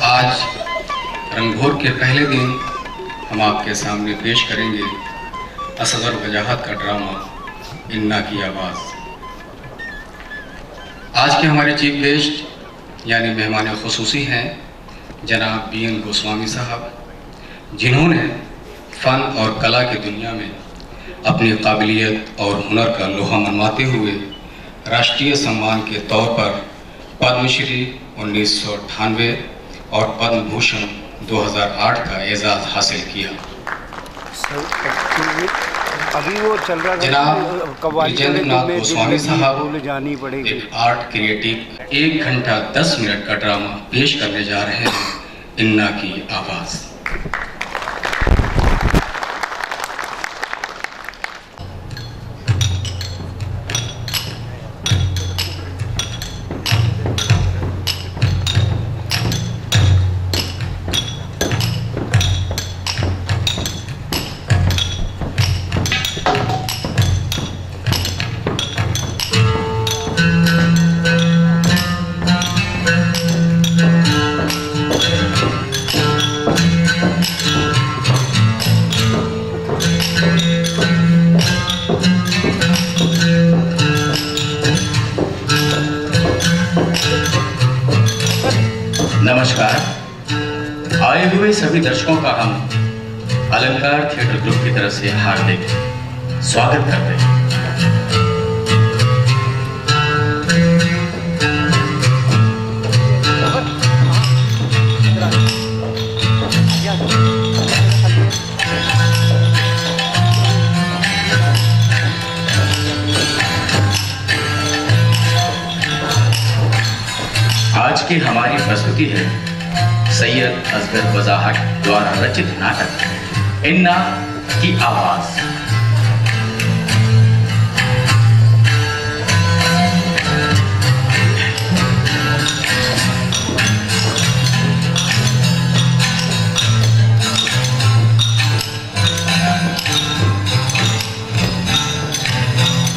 आज रंगभोर के पहले दिन हम आपके सामने पेश करेंगे असगर वजाहत का ड्रामा इन्ना की आवाज़। आज के हमारे चीफ गेस्ट यानी मेहमान खुसूसी हैं जनाब BN गोस्वामी साहब, जिन्होंने फ़न और कला की दुनिया में अपनी काबिलियत और हुनर का लोहा मनवाते हुए राष्ट्रीय सम्मान के तौर पर पद्मश्री 1998 और पद्म भूषण 2008 का एजाज़ हासिल किया। अभी वो चल रहा जनाब विजेंद्रनाथ गोस्वामी साहब एक आर्ट क्रिएटिव 1 घंटा 10 मिनट का ड्रामा पेश करने जा रहे हैं, इन्ना की आवाज़। नमस्कार। आए हुए सभी दर्शकों का हम अलंकार थिएटर ग्रुप की तरफ से हार्दिक स्वागत करते हैं। आज की हमारी प्रस्तुति है सैयद असगर वजाहत द्वारा रचित नाटक इन्ना की आवाज़।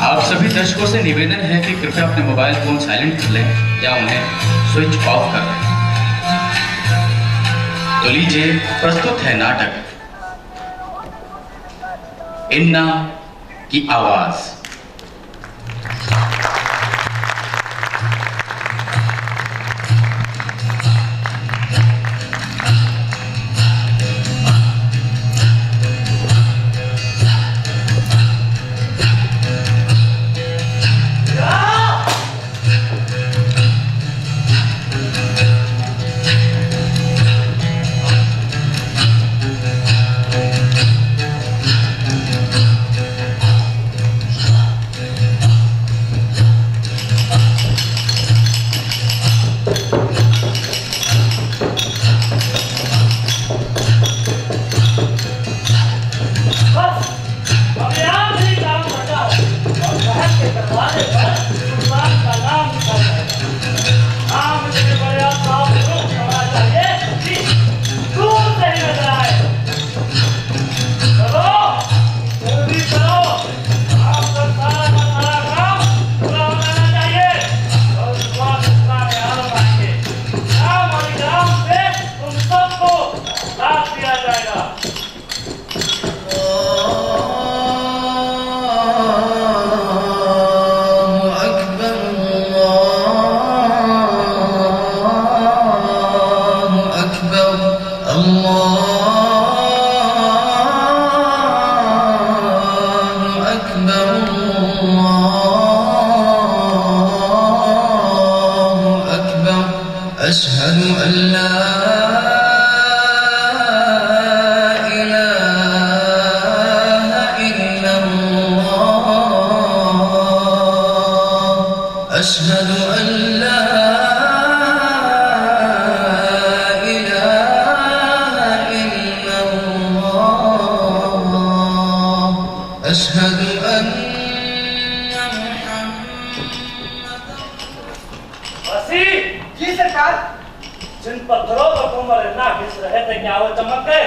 आप सभी दर्शकों से निवेदन है कि कृपया अपने मोबाइल फोन साइलेंट कर लें या उन्हें स्विच ऑफ कर दें। तो लीजिए प्रस्तुत है नाटक इन्ना की आवाज़। जिन पत्थरों पर तुम मरना घिस रहे थे क्या वो चमक गए?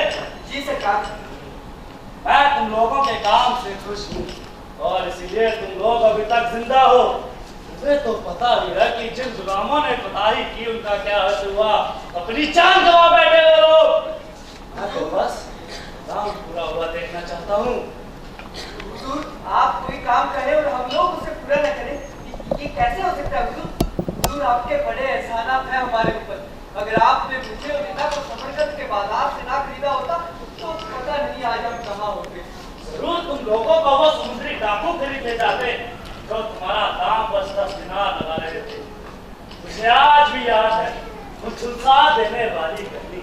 जी सरकार। मैं तुम लोगों के काम से खुश हूँ और इसीलिए तुम लोग अभी तक जिंदा हो। मुझे तो होता ही है कि जिन गुलामों ने खुदाई की उनका क्या हद हुआ, अपनी जान गंवा बैठे हुए लोग। मैं तो बस काम पूरा हुआ देखना चाहता हूँ। हुजूर, आप कोई काम करें और हम लोग उसे पूरा न करें, ये कैसे हो सकता है हुजूर? हुजूर, आपके बड़े एहसानात हैं हमारे ऊपर। अगर आपने मुझे और रीता को समरकंद के बाजार से ना खरीदा होता तो पता नहीं आज हम कहाँ होते। जरूर तुम लोगों को वो समुद्री डाकू खरीद ले जाते जो तुम्हारा दाम बस 10 दिनार लगा रहे थे। मुझे आज भी याद है वो झुलसा देने वाली गली।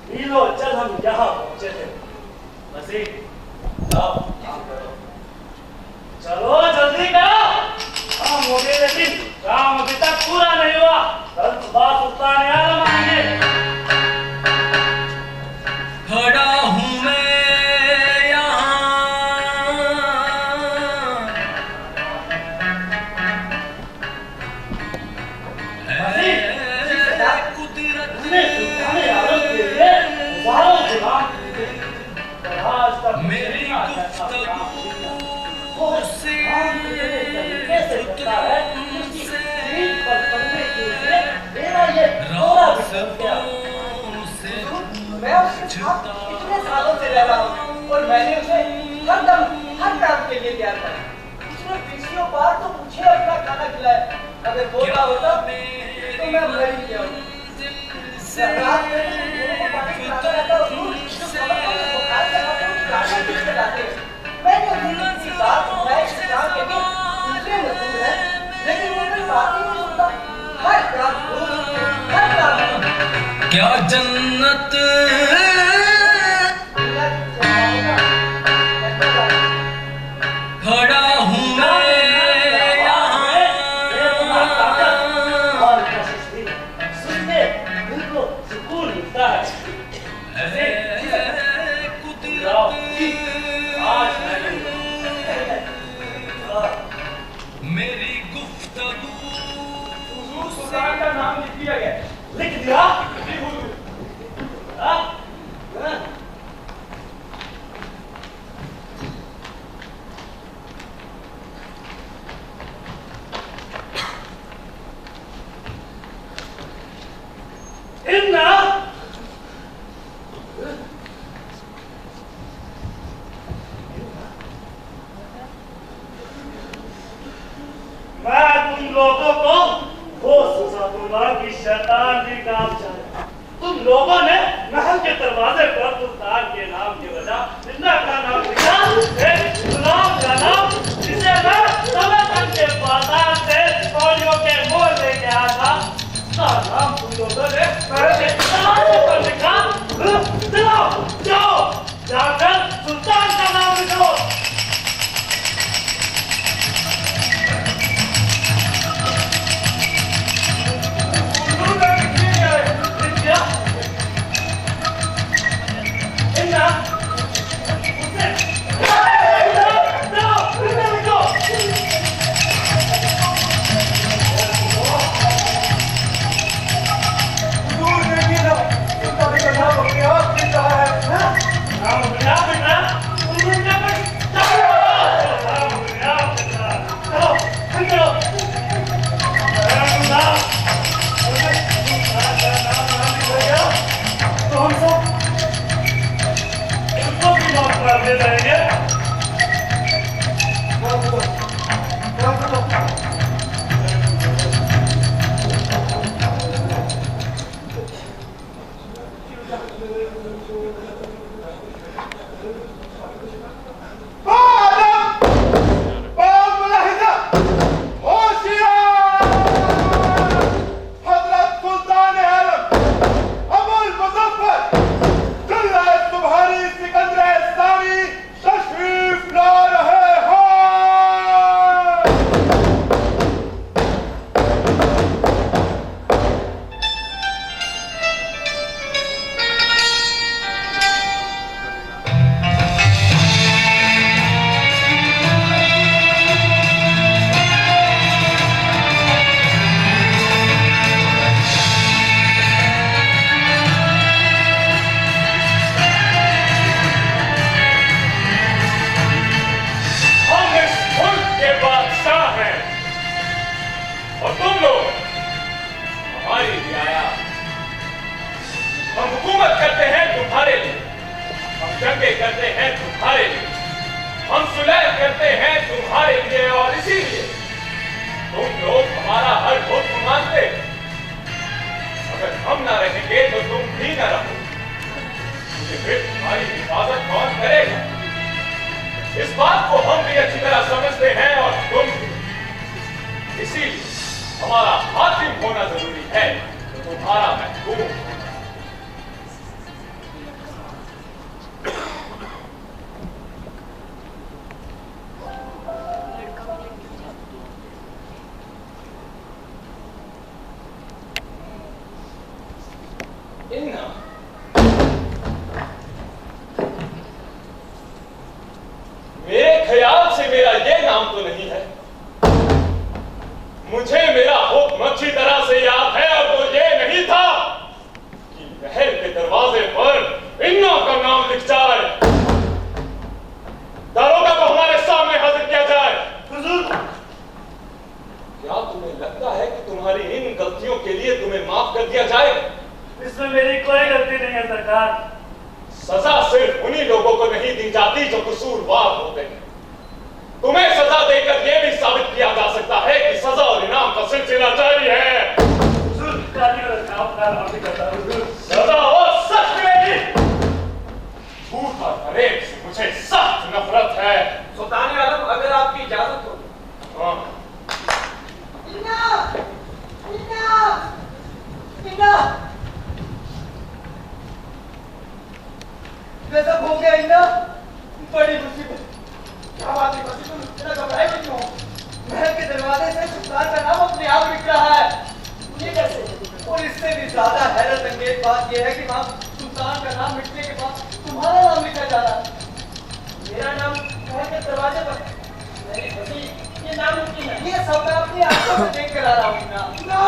मीलों चल हम यहाँ पहुंचे थे। मसीह, जाओ काम करो, चलो जल्दी करो। काम हो गए लेकिन काम अभी तक पूरा नहीं हुआ। कल सुबह सुल्तान आलम आएंगे। खड़ा हूँ मैं यहाँ, कुदरत सुल्तान आलम के लिए हजारों गुलाम खरीदे और आज तक मेरी गुफ्तगू से तरीके से करता है कि उसकी सीट पर पड़ने के लिए मेरा ये थोड़ा भी कर गया। मैं उसके साथ इतने सालों से रह रहा हूँ और मैंने उसे हर काम के लिए तैयार करा। उसने बीसियों बार तो मुझे अपना खाना खिलाया। अगर बोला होता तो मैं मर ही गया हूँ। रात में दोनों को पानी पिलाता रहता हूँ, जो खबर को बुखार से हम लोग गाना किससे लाते हैं। मैंने उनकी बात सुनाई कि काम के भी दूसरे मजदूर हैं, लेकिन वो मेरी बात ही नहीं सुनता। हर काम क्या जन्नत खड़ा हूँ मैं और कोशिश सुनते दिल को सुकून मिलता है। जाओ, आज मेरी गुफ्तगू सुल्तान का नाम लिख दिया गया। लिख दिया। हाँ? हाँ? इन्ना मैं तुम लोगों को वो सजा दूंगा कि शैतान भी काम चाहे। तुम लोगों ने महल के दरवाजे पर सुल्तान के नाम की वजह इन्ना का नाम लिखा, एक गुलाम का नाम जिसे मैं समरकंद के बाजार से कौड़ियों के मोल लेके आया था, उसका नाम तुम लोगों ने महल के दरवाजे पर लिखा। चलो जाओ, जाकर सुल्तान का नाम लिखो। और तुम लोग हमारी रियाया। हम हुकूमत करते हैं तुम्हारे लिए, हम जंगे करते हैं तुम्हारे लिए, हम सुलह करते हैं तुम्हारे लिए, और इसीलिए तुम लोग हमारा हर हुक्म मानते। अगर हम ना रहेंगे तो तुम भी ना रहो, फिर तुम्हारी हिफाजत कौन करेगा? इस बात को हम भी अच्छी तरह समझते हैं और तुम भी। इसीलिए हमारा हाकिम होना जरूरी है, तुम्हारा महबूब। मेरे ख्याल से मेरा ये नाम तो नहीं है। मुझे मेरा हुक्म अच्छी तरह से याद है, और वो ये नहीं था कि महल के दरवाजे पर इन्ना का नाम लिख जाए, दारोगा को हमारे सामने हाजिर किया जाए। हुजूर, क्या तुम्हें लगता है कि तुम्हारी इन गलतियों के लिए तुम्हें माफ कर दिया जाएगा? इसमें मेरी कोई गलती नहीं है सरकार। सजा सिर्फ उन्हीं लोगों को नहीं दी जाती जो कसूरवार होते हैं। तुम्हें सजा देकर यह भी साबित किया जा सकता है कि सजा और इनाम का सिलसिला जारी है। सजा और सख्त मिलेगी। झूठ और फरेब से मुझे सख्त नफरत है। सुल्तान आलम, अगर आपकी इजाजत हो। हाँ। गजब हो गया इन्ना, बड़ी मुसीबत। क्या बात है बसी, तुम इतना घबराए क्यों? महल के दरवाजे से सुल्तान का नाम अपने आप लिख रहा है। ये कैसे? और इससे भी ज्यादा हैरत अंगेज बात यह है कि वहाँ सुल्तान का नाम मिटने के बाद तुम्हारा नाम लिखा जा रहा है। मेरा नाम महल के दरवाजे पर। मेरी बसी, ये नाम मुमकिन है? ये सब मैं अपनी आंखों से देख कर आ रहा हूँ। ना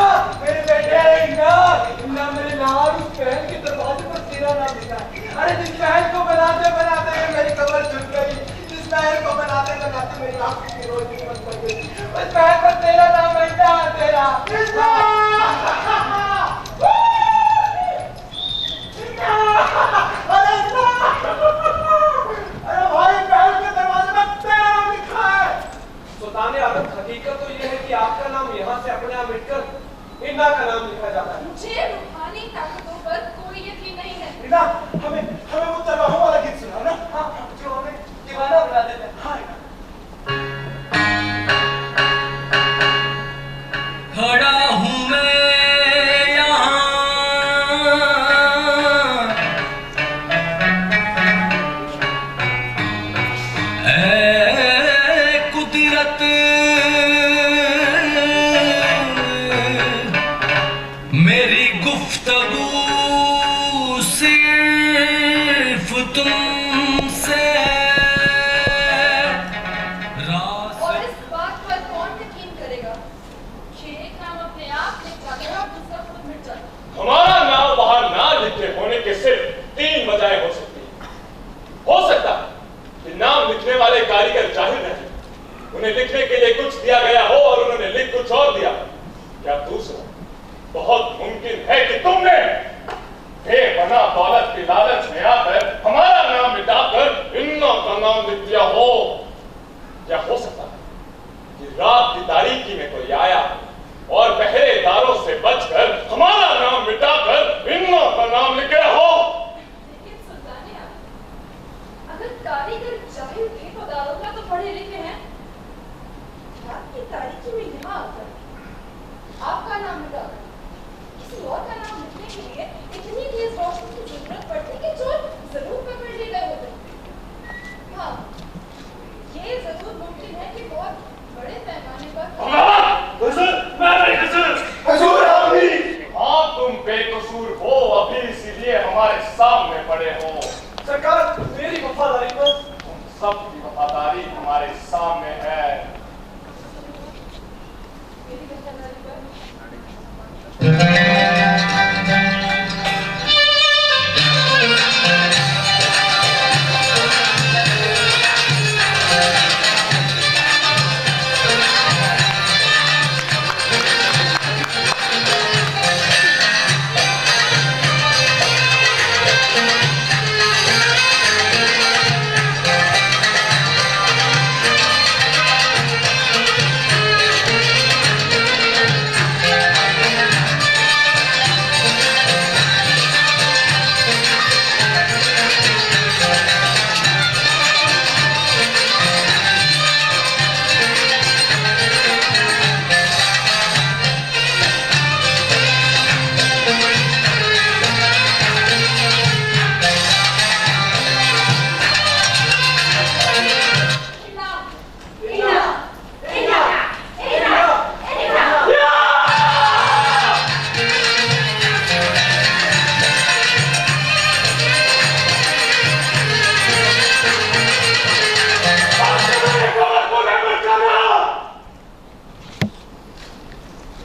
मेरे बेटे, ना मेरे नाम उस महल के दरवाजे पर तेरा नाम लिखा है। अरे जिस महल को बनाते बनाते मेरी कमर झुक गई, जिस महल को बनाते बनाते मेरी आंखें की रोशनी बंद पड़ गई, उस महल पर तेरा नाम बैठा है। तेरा अरे भाई, महल के दरवाजे पर तेरा नाम लिखा है। सुल्तान आलम, हकीकत तो ये है कि आपका नाम यहाँ से अपने आप मिटकर इन्ना का नाम लिखा जाता है। मुझे रूहानी ताकतों पर कोई यकीन नहीं है। इन्ना, हमें वो तरवाहों वाला गीत सुनाओ ना। हाँ, जो हमें दीवाना बना देता है। हाँ। खड़ा हूँ मैं यहाँ, ऐ कुदरत मेरी गुफ्तगू सिर्फ तुमसे। और इस बात पर कौन यकीन करेगा कि एक नाम अपने आप लिख जाता है और दूसरा खुद मिट जाता है? हमारा नाम बाहर ना लिखे होने के सिर्फ 3 वजह हो सकती है। हो सकता है कि नाम लिखने वाले कारीगर जाहिल रहे, उन्हें लिखने के लिए कुछ दिया गया हो और उन्होंने लिख कुछ और दिया। क्या दूसरा, बहुत मुमकिन है कि तुमने बेपना दौलत की लालच में आकर हमारा नाम मिटाकर इन्ना का नाम लिख दिया हो। क्या हो सकता है कि रात की तारीकी में कोई आया और पहरेदारों से बचकर हमारा नाम मिटाकर इन्ना का नाम लिख गया हो? लेकिन सुल्तान आलम, अगर कारीगर जाहिल थे तो दारोगा तो पढ़े लिखे हैं। रात की तारीकी में यहाँ आकर आपका नाम मिटाकर किसी और का नाम लिखने के लिए इतनी तेज रोशनी की जरूरत पड़ती कि चोर जरूर पकड़ लिए गए होते। हाँ, ये जरूर मुमकिन है कि बहुत बड़े पैमाने पर हुजूर,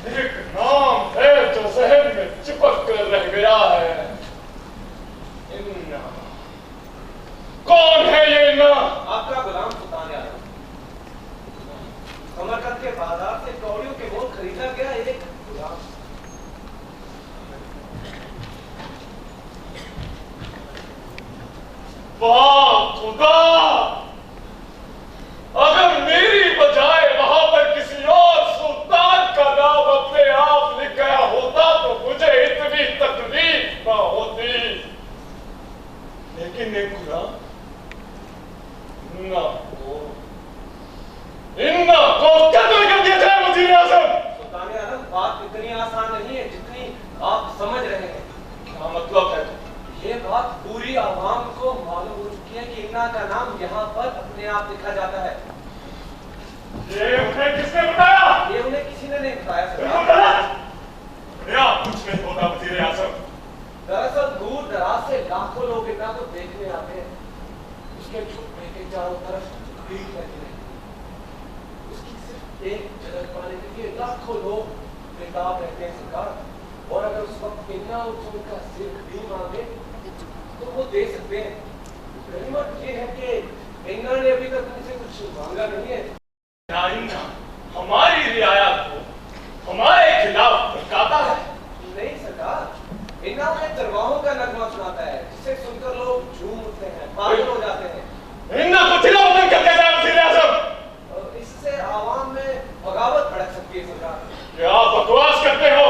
एक नाम है जो जहन में चिपक कर रह गया है। इन्ना। कौन है ये इन्ना? आपका गुलाम सुल्तान आलम। समरकंद के बाजार से कौड़ियों के मोल खरीदा गया एक गुलाम। वाह खुदा, अगर मेरी बजाय वहां पर किसी और सुल्तान का नाम अपने आप लिख गया होता तो मुझे इतनी तकलीफ न होती। लेकिन एक गुलाम इन्ना को कत्ल कर दिया जाए वजीर आजम। सुल्तान आलम, बात इतनी आसान नहीं है जितनी आप समझ रहे हैं। क्या मतलब है? ये बात पूरी आवाम को मालूम हो चुकी है कि इन्ना का नाम यहाँ पर अपने आप लिखा जाता है। ये उन्हें किसने बताया? ये उन्हें किसी ने नहीं बताया बिल्कुल सरकार। गलत। या कुछ नहीं होता वजीर आजम। दरअसल दूर दराज से लाखों लोग इन्ना को देखने आते हैं। उसके झुकने के चारों तरफ भीड़ लगी रहती। उसकी सिर्फ एक झलक पाने के लिए लाखों लोग बेताब रहते हैं सरकार। और अगर उस वक्त इन्ना उनका सिर भी मांगे तो वो दे सकते हैं। गनीमत ये है कि इन्ना ने अभी तक उनसे कुछ मांगा नहीं है। इन्ना हमारी रियायत को हमारे खिलाफ भड़काता है। नहीं सरकार, इन्ना अपने दरबारों का नगमा सुनाता है जिसे सुनकर लोग झूम उठते हैं, पागल हो जाते हैं। इन्ना को तिलावतन कर दिया जाए वजीर आजम। इससे आवाम में बगावत भड़क सकती है सरकार। क्या बकवास करते हो?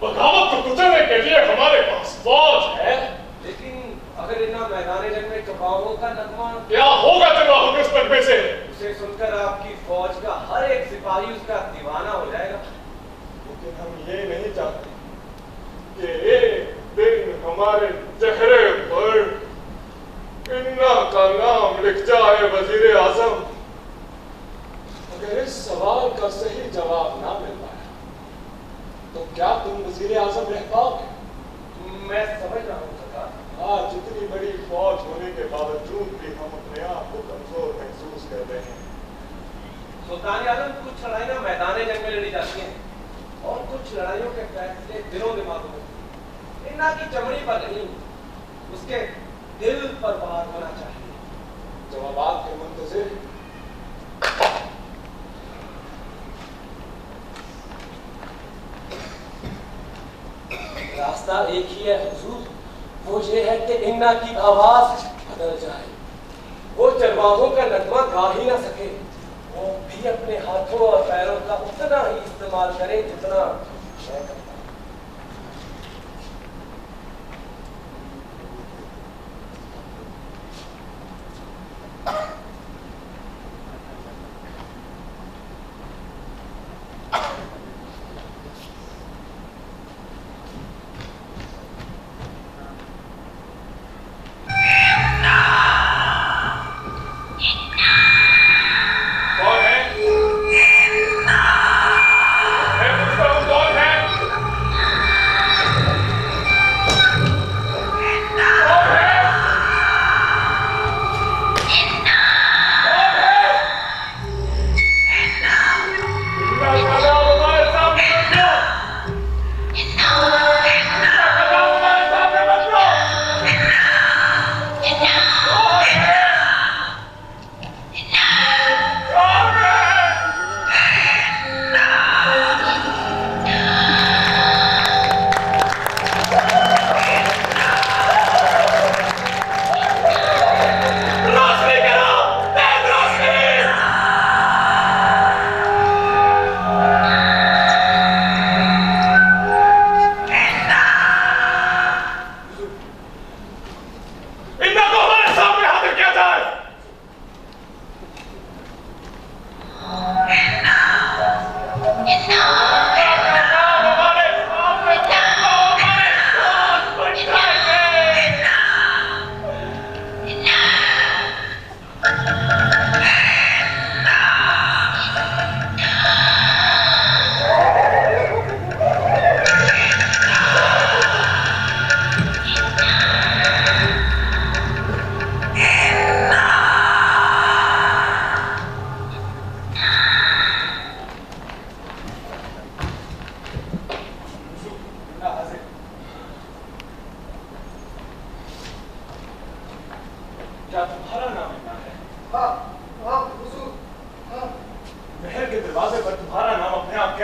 बगावत को कुचलने के लिए हमारे पास फौज है। लेकिन अगर इन्ना मैदान जंग में चौपाओं का नगमा, क्या होगा चरवाहों के उस नगमे से? उसे सुनकर आपकी फौज का हर एक सिपाही उसका दीवाना हो जाएगा। लेकिन हम ये नहीं चाहते कि एक दिन हमारे चेहरे पर इन्ना का नाम लिख जाए वजीर आजम। अगर इस सवाल का सही जवाब ना मिल पाया तो क्या तुम वजीर आजम रह पाओगे? मैं समझ रहा हूँ सरकार। आज इतनी बड़ी फौज होने के बावजूद भी हम अपने आप को कमजोर महसूस कर रहे हैं। सुल्तान आलम, कुछ लड़ाइयाँ मैदान जंग में लड़ी जाती हैं और कुछ लड़ाइयों के फैसले दिनों दिमागों में। इन्ना की चमड़ी पर नहीं, उसके दिल पर वार होना चाहिए। जवाबात के मुंतजिर रास्ता एक ही है हुजूर, वो ये है कि इन्ना की आवाज बदल जाए। वो चरवाहों का नगमा गा ही ना सके, वो भी अपने हाथों और पैरों का उतना ही इस्तेमाल करे जितना मैं करता हूं। कौन है? मैं पूछता हूँ कौन है?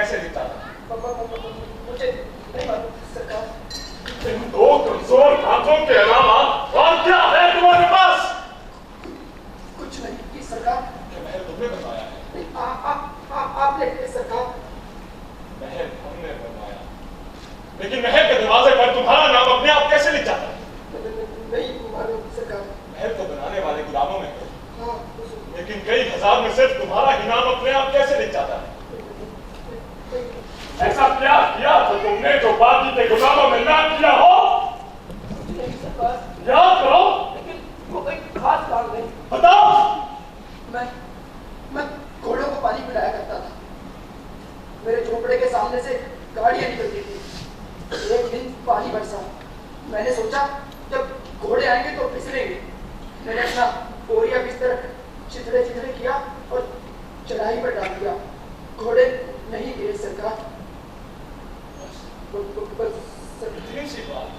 कैसे निपटाता? मुझे नहीं मालूम सरकार। इन दो कमजोर हाथों के अलावा और क्या है तुम्हारे पास? कुछ नहीं की सरकार। ये महल तुमने बनवाया है? आपने सरकार। महल हमने बनवाया, लेकिन महल के दरवाजे पर तुम्हारा नाम अपने आप कैसे लिख जाता है? नहीं मालूम सरकार। महल को बनाने वाले गुलामों में हो, हाँ, लेकिन कई हजार में सिर्फ तुम्हारा ही नाम अपने आप कैसे लिख जाता है? ऐसा क्या किया था तुमने जो बाकी के गुलामों में ना किया हो? नहीं सरकार। याद करो। लेकिन वो कोई खास काम नहीं। बताओ। मैं घोड़ों को पानी पिलाया करता था। मेरे झोपड़े के सामने से गाड़ियां निकलती थी। एक दिन पानी बरसा। मैंने सोचा जब घोड़े आएंगे तो फिसलेंगे। मैंने अपना बोरिया बिस्तर चिथड़े चिथड़े किया और चढ़ाई पर डाल दिया। घोड़े नहीं गिरे सरकार। इतनी सी बात।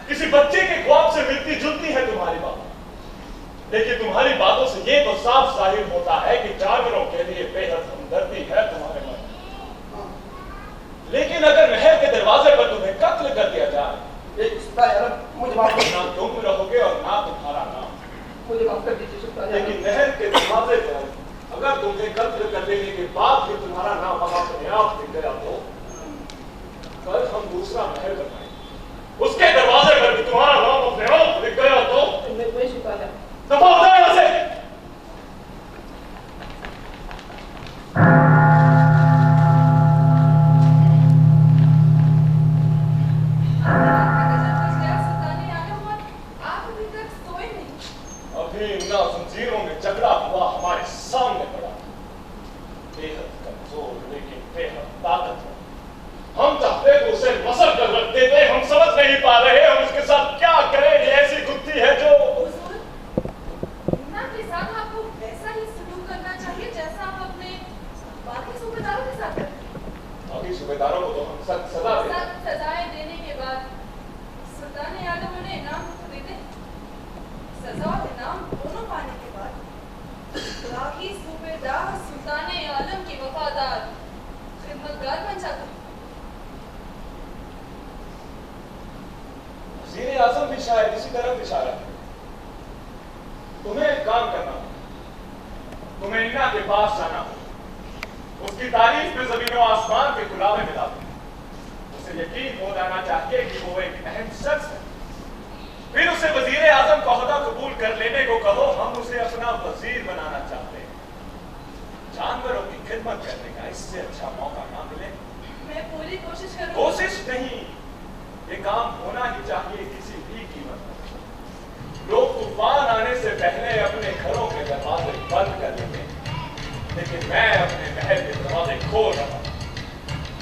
किसी बच्चे के ख्वाब से मिलती जुलती है तुम्हारी बात, लेकिन तुम्हारी बातों से ये तो साफ जाहिर होता है कि जानवरों के लिए बेहद हमदर्दी है तुम्हारे मन में। लेकिन अगर महल के दरवाजे पर तुम्हें कत्ल कर दिया जाए, मुझे माफ कर ना तुम रहोगे और ना तुम्हारा नाम। मुझे माफ कर दीजिए सुल्तान। लेकिन महल के दरवाजे पर अगर तुम्हें कत्ल कर देने के बाद भी तुम्हारा नाम अपने आप दिख गया तो कल हम दूसरा महल बनाएंगे, उसके दरवाजे पर भी तुम्हारा नाम अपने आप दिख गया तो मैं सुल्तान। दफा हो जाए यहाँ से। अभी इन जंजीरों में झगड़ा हुआ हमारे सामने पड़ा, बेहद कमजोर लेकिन बेहद ताकतवर। हम चाहते तो उसे मसल कर रख देते, हम समझ नहीं पा रहे हम उसके साथ क्या करें। ये ऐसी गुत्थी है जो के साथ आपको वैसा ही सलूक करना चाहिए जैसा आप अपने बाकी सूबेदारों के साथ करते हैं। बाकी सूबेदारों को तो हम सख्त सजा देते हैं। सजाएं देने के बाद सुल्तान यादव उन्हें इनाम तो देते, सजा और इनाम दोनों पाने के बाद बाकी सूबेदार सुल्तान आलम के वफादार खिदमतगार बन जाते हैं। वज़ीर आज़म भी शायद इसी तरफ इशारा है। तुम्हें एक काम करना होगा, तुम्हें इन्ना के पास जाना होगा, उसकी तारीफ में जमीन और आसमान के खुलावे मिला दो। उसे यकीन हो जाना चाहिए कि वो एक अहम शख्स है। फिर उसे वज़ीर आज़म का ओहदा कबूल कर लेने को कहो, हम उसे अपना वज़ीर बनाना चाहते हैं। जानवरों की खिदमत करने का इससे अच्छा मौका ना मिले। मैं पूरी कोशिश करूंगी। कोशिश नहीं, ये काम होना ही चाहिए किसी भी कीमत पर। लोग तूफान आने से पहले अपने घरों के दरवाजे बंद कर लेते, लेकिन मैं अपने महल के दरवाजे खोल रहा हूं।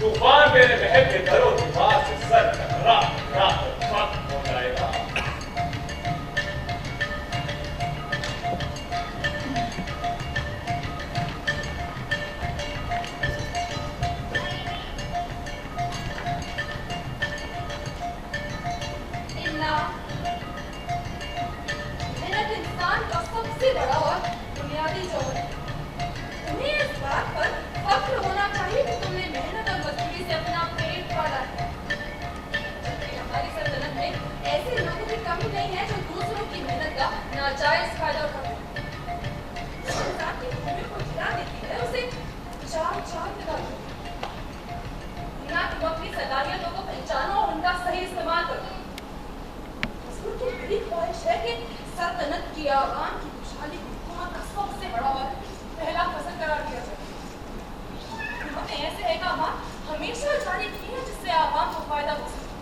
तूफान मेरे महल के घरों दीवार से सर टकरा खत्म हो जाएगा। इंसान का सबसे बड़ा और बुनियादी जौहर है। तुम्हें इस बात पर फख्र होना चाहिए कि तुमने मेहनत और मजदूरी से अपना पेट पाला है। जबकि हमारी सल्तनत में ऐसे लोगों की कमी नहीं है जो दूसरों की मेहनत का नाजायज फायदा उठाते हैं। इंसान की भूमि को गिरा देती है, उसे चार के दाग देती है। दुनिया की अपनी सलाहियतों को पहचानो और उनका सही इस्तेमाल करो। की बड़ी ख्वाहिश है कि सल्तनत की आवाम की खुशहाली को हुकूमत का सबसे बड़ा और पहला फसल करार दिया जाए। हमने ऐसे इक़दामात हमेशा जारी किए हैं जिससे आवाम को फायदा हो सके,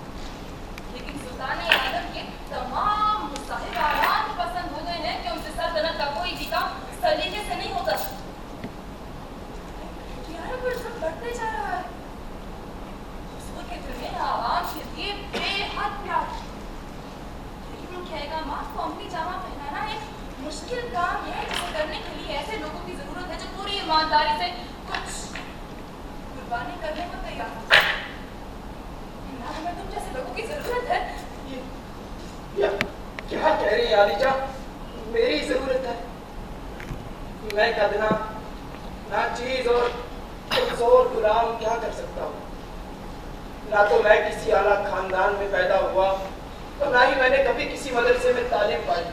लेकिन सुल्तान आलम के तमाम मुसाहिब आवाम को पसंद हो गए हैं कि उनसे सल्तनत का कोई भी काम सलीके से नहीं होता। पर सब बढ़ते जा रहा है। उसके दिल में आवाम के लिए बेहद प्यार है। माँ को अम्मी जामा पहनाना एक मुश्किल काम है, जिसे करने के लिए ऐसे लोगों की जरूरत है जो पूरी ईमानदारी से कुछ कुर्बानी करने को तैयार हो। हमें तुम जैसे लोगों की जरूरत है। क्या कह रही है आलिजा? मेरी जरूरत है। मैं कदना ना चीज और कमजोर गुलाम क्या कर सकता हूँ। ना तो मैं किसी आला खानदान में पैदा हुआ और ना ही मैंने कभी किसी मदरसे में तालीम पाई।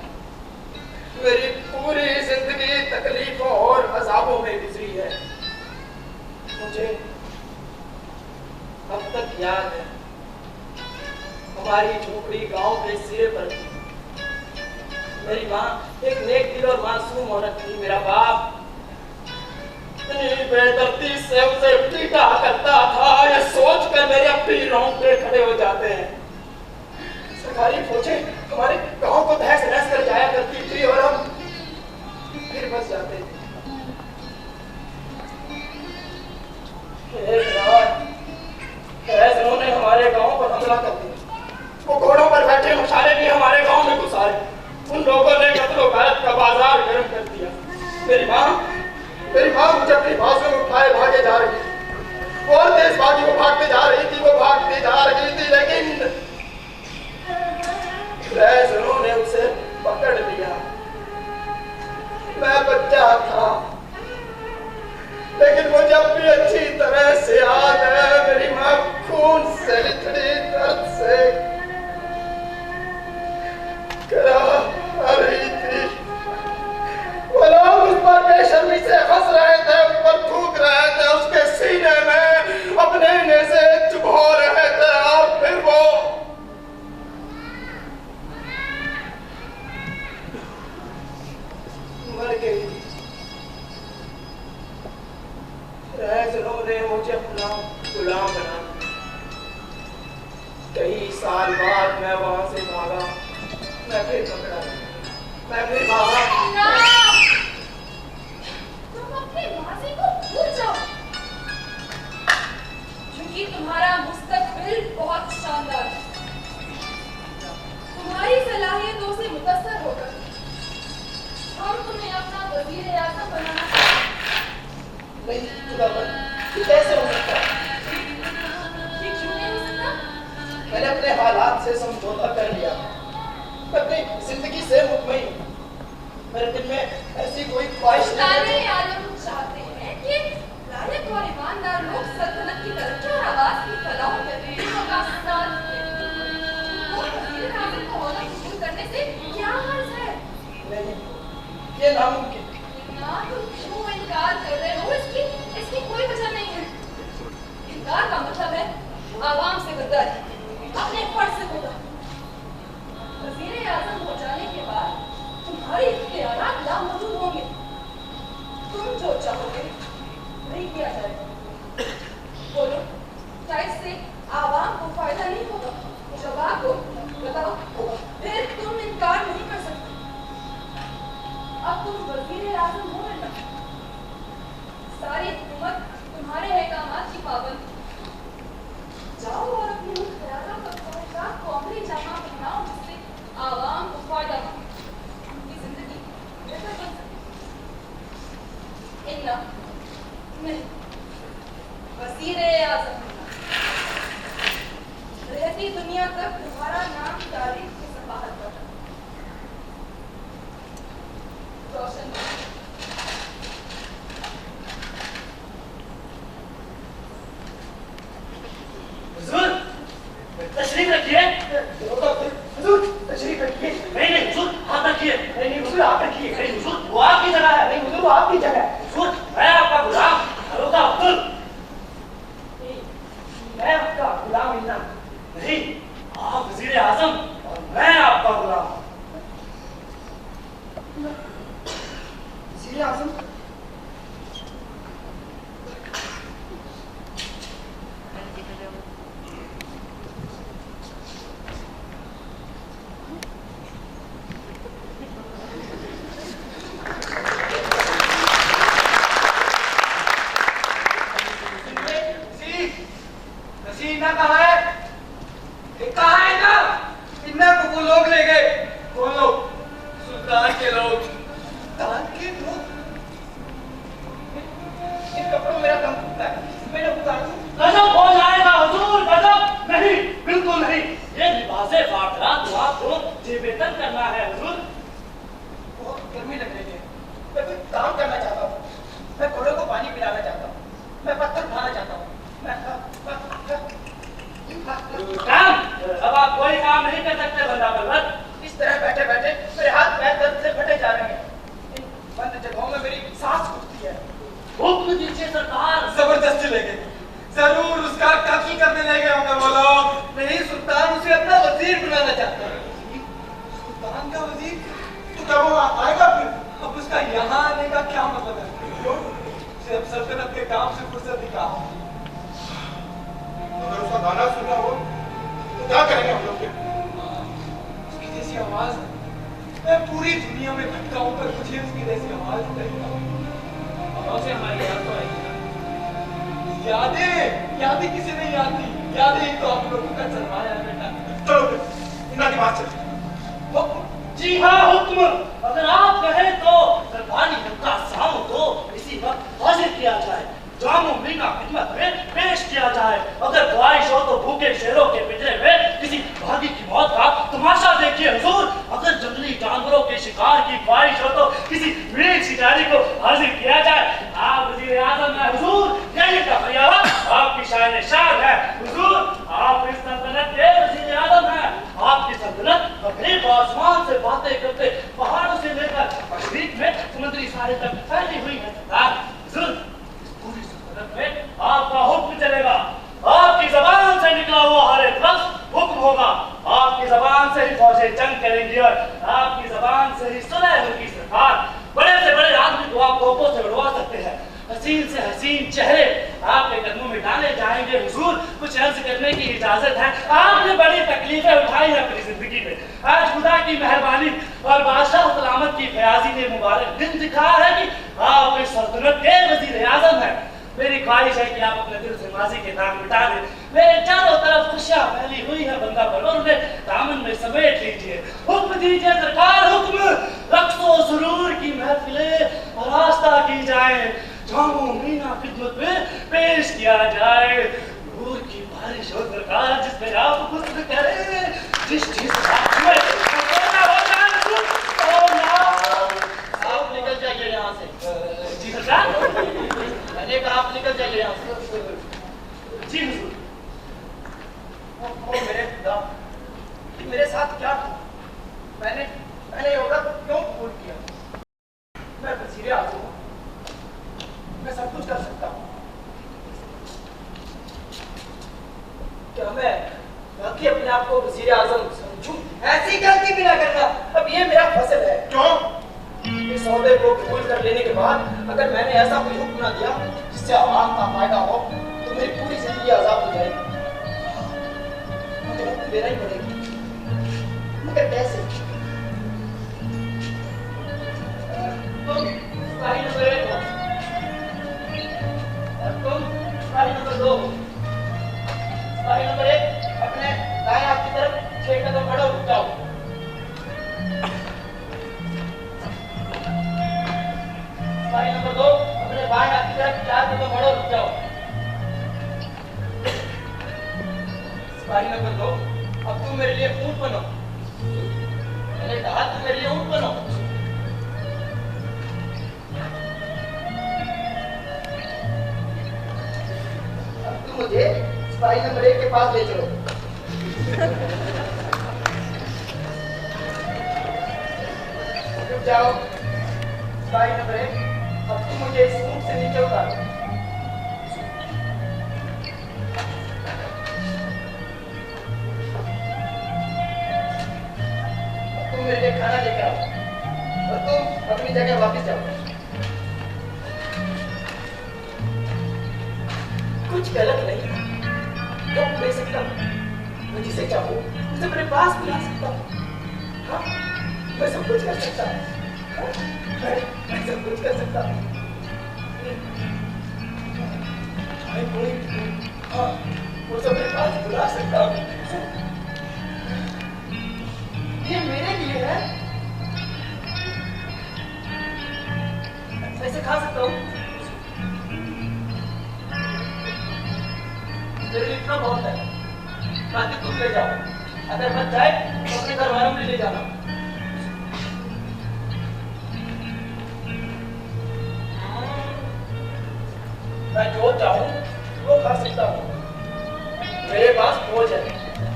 मेरी पूरी जिंदगी तकलीफों और अजाबों में गुजरी है। मुझे अब तक याद है हमारी झोपड़ी गांव के सिरे पर थी। मेरी माँ एक नेक दिल और मासूम औरत थी। मेरा बाप इतनी बेदर्दी से उसे पीटा करता था, यह सोचकर मेरे अब भी रोंगटे खड़े हो जाते हैं। सरकारी फौजें हमारे गांव को तहस नहस कर जाया करती थी और हम फिर बस जाते थे। एक रात फैजलों ने हमारे गांव पर हमला कर दिया। वो घोड़ों पर बैठे मशाले भी हमारे गांव में घुस आए। उन लोगों ने कत्ल गारत का बाजार गर्म कर दिया। मेरी माँ मुझे अपनी बाजू में उठाए भागे जा रही थी। और तेज भागी वो भागते जा रही थी, लेकिन फैजलों ने उसे पकड़ लिया। मैं बच्चा था, लेकिन मुझे अब भी अच्छी तरह से याद है मेरी माँ खून से लिथड़ी दर्द से करा रही थी। वो लोग उस पर बेशर्मी से हंस रहे थे, उस पर थूक रहे थे, उसके सीने में अपने नेज़े चुभो रहे थे और फिर वो मर गई। फैजलों ने मुझे अपना गुलाम बना। कई साल बाद मैं वहां से भागा, मैं फिर पकड़ा, मैं फिर भागा। तुम अपने माजी को भूल जाओ, क्योंकि तुम्हारा मुस्तकबिल बहुत शानदार है। तुम्हारी सलाहियतों से मुतासर होकर हम तुम्हें अपना वज़ीर आज़म बनाना चाहते हैं। नहीं खुदावन, ये कैसे हो सकता है? ये क्यों नहीं हो सकता? मैंने अपने हालात से समझौता कर लिया। मैं अपनी जिंदगी से मुतमईन हूँ। मेरे दिल में ऐसी कोई ख्वाहिश नहीं है। आलम चाहते हैं कि लायक और ईमानदार लोग सल्तनत की तरक्की और आवाज की फलाह में का साथ दें। और वज़ीर आज़म को ओहदा कबूल करने से क्या हर्ज है? नहीं, ये नामुमकिन। ना तुम क्यों इनकार कर रहे हो? इसकी कोई वजह नहीं है। इनकार का मतलब है आवाम से गद्दारी, अपने फर्ज से होगा। वज़ीर आज़म हो जाने के बाद तुम्हारे इख्तियारात लामौजूद होंगे। तुम जो चाहोगे वही किया जाएगा। बोलो, क्या इससे आवाम को फायदा नहीं होगा? जवाब दो, बताओ। फिर तुम इनकार नहीं कर सकते। अब तुम वज़ीर आज़म हो ना, सारी हुकूमत तुम्हारे अहकामात की पाबंद। जाओ और अपने ख्यालात को अमली जामा पहनाओ, जिससे आवाम को फायदा हो, उनकी जिंदगी बेहतर बन सके। इन्ना नहीं, वज़ीर आज़म रहती दुनिया तक तुम्हारा नाम तारीख की सफाहत पर रोशन। हुजूर, तशरीफ रखिए। हुजूर, तशरीफ रखिए। नहीं हुजूर, आप रखिए। नहीं हुजूर, आप रखिए। नहीं हुजूर, वो आपकी जगह है। नहीं हुजूर, वो आपकी जगह है। हुजूर, मैं आपका गुलाम हरोका अब्दुल। मैं आपका गुलाम इन्ना। नहीं, आप वज़ीर आज़म और मैं आपका गुलाम। वज़ीर आज़म? इन्ना कहाँ है? कहाँ है इन्ना? इन्ना को वो लोग ले गए। कौन लोग? सुल्तान के लोग। सुल्तान के लोग? इन कपड़ों में मेरा दम घुटता है। मैंने उतारा। गजब हो जाएगा हुजूर, गजब। नहीं, बिल्कुल नहीं। ये लिबासे फाटरा तो आपको जेबेतन करना है हुजूर। बहुत गर्मी लग रही है। मैं कोई काम करना चाहता हूँ। चले गए। जरूर उसका काकी करने ले गए होंगे वो लोग। नहीं, सुल्तान उसे अपना वजीर बनाना चाहता है। सुल्तान का वजीर? तो क्या वो आएगा फिर? अब उसका यहाँ आने का क्या मतलब है? क्यों? उसे अब सल्तनत के काम से फुर्सत दिखा। अगर उसका गाना सुना हो तो क्या करेंगे हम लोग? उसकी जैसी आवाज है। मैं पूरी दुनिया में भटकाऊं पर मुझे उसकी जैसी आवाज नहीं आती। और उसे हमारी याद तो आएगी। यादें किसी नहीं आती। यादें ही तो आप लोगों का सरमाया है बेटा। चलो फिर इन्ना की बात चलती। जी हाँ हुक्म, अगर आप कहें तो सरदारी का सामो को इसी वक्त हाजिर किया जाए, जामो मीना खिदमत में पेश किया जाए। अगर ख्वाहिश हो तो भूखे शेरों के पिंजरे में किसी भागी की मौत का तमाशा देखिए हुजूर। अगर जंगली जानवरों के शिकार की ख्वाहिश हो तो किसी वीर शिकारी को हाजिर किया जाए। आप वजीर आजम है हुजूर, यही का फरियाद आपकी शान शान है हुजूर। आप इस सल्तनत के वजीर आजम हैं। आपकी सल्तनत गरीब आसमान से बातें करते पहाड़ों से लेकर मशरिक में समुद्री साहिल तक फैली हुई है सरदार। हुजूर, पूरी सल्तनत में आपका हुक्म चलेगा। आपकी जबान से निकला हुआ हर एक लफ्ज हुक्म होगा। आपकी जबान से ही फौजें जंग करेंगी और आपकी जबान से ही सुलह होगी सरकार। बड़े से बड़े आदमी को आप तोपों से उड़वा सकते हैं। हसीन से हसीन चेहरे आपके कदमों में डाले जाएंगे हुजूर। कुछ अर्ज करने की इजाजत है। आपने बड़ी तकलीफें उठाई हैं अपनी जिंदगी में। आज खुदा की मेहरबानी और बादशाह सलामत की फयाजी ने मुबारक दिन दिखाया है कि आप इस सल्तनत के वजीर आजम हैं। मेरी ख्वाहिश है कि आप अपने दिल से माजी के नाम मिटा दें। मेरे चारों तरफ खुशियां फैली हुई है बंदा पर, और उन्हें दामन में समेट लीजिए। हुक्म दीजिए सरकार, हुक्म। रक्सो सुरूर की महफिलें आरास्ता की जाए, जामो मीना खिदमत में पेश किया जाए। नूर की बारिश हो सरकार जिसमें आप गुस्ल करें, जिस चीज आप निकल जाइए यहाँ से। जी सरकार, मैंने कहा आप निकल जाइए यहाँ से। जी हुजूर। मेरे खुदा, मेरे साथ क्या था? मैंने ये औरत क्यों कबूल किया? मैं वजीर आजम हूँ, मैं सब कुछ कर सकता हूँ। क्या मैं बाकी अपने आप को वजीर आजम समझूं? ऐसी गलती भी ना करना। अब ये मेरा फसल है। क्यों? इस सौदे को कबूल कर लेने के बाद अगर मैंने ऐसा कोई हुक्म ना दिया जिससे आवाम का फायदा हो तो मेरी पूरी जिंदगी आजाद हो जाएगी। मुझे हुक्म देना ही पड़ेगा, मगर कैसे? तुम सिपाही नंबर 1 हो और तुम सिपाही नंबर 2 हो। सिपाही नंबर 1 अपने दाएं हाथ की तरफ 6 कदम बढ़ो, रुक जाओ। सिपाही नंबर 2 अपने बाएं हाथ की तरफ 4 कदम बढ़ो, रुक जाओ। सिपाही नंबर 2 अब तुम मेरे लिए ऊंट बनो। मैंने कहा तुम मेरे लिए ऊंट बनो। अब तुम मुझे सिपाही नंबर 1 के पास ले चलो। रुक जाओ। सिपाही नंबर 1 अब तुम मुझे इस ऊंट से नीचे उतारो। तुम मेरे लिए खाना लेकर आओ और तुम अपनी जगह वापस जाओ। कुछ गलत नहीं, जो दे सकता हूँ, मैं जिसे चाहूँ उसे मेरे पास बुला सकता हूँ। हाँ, मैं सब कुछ कर सकता हूँ। मैं सब कुछ कर सकता हूँ। हाँ, वो सब मेरे पास बुला सकता हूँ। ये मेरे लिए है। ऐसे खा सकता हूँ। मेरे लिए इतना बहुत है। बाकी तुम ले जाओ। अगर बच जाए तो अपने घर वालों में ले जाना। मैं जो चाहूँ वो खा सकता हूँ। मेरे पास फौज है।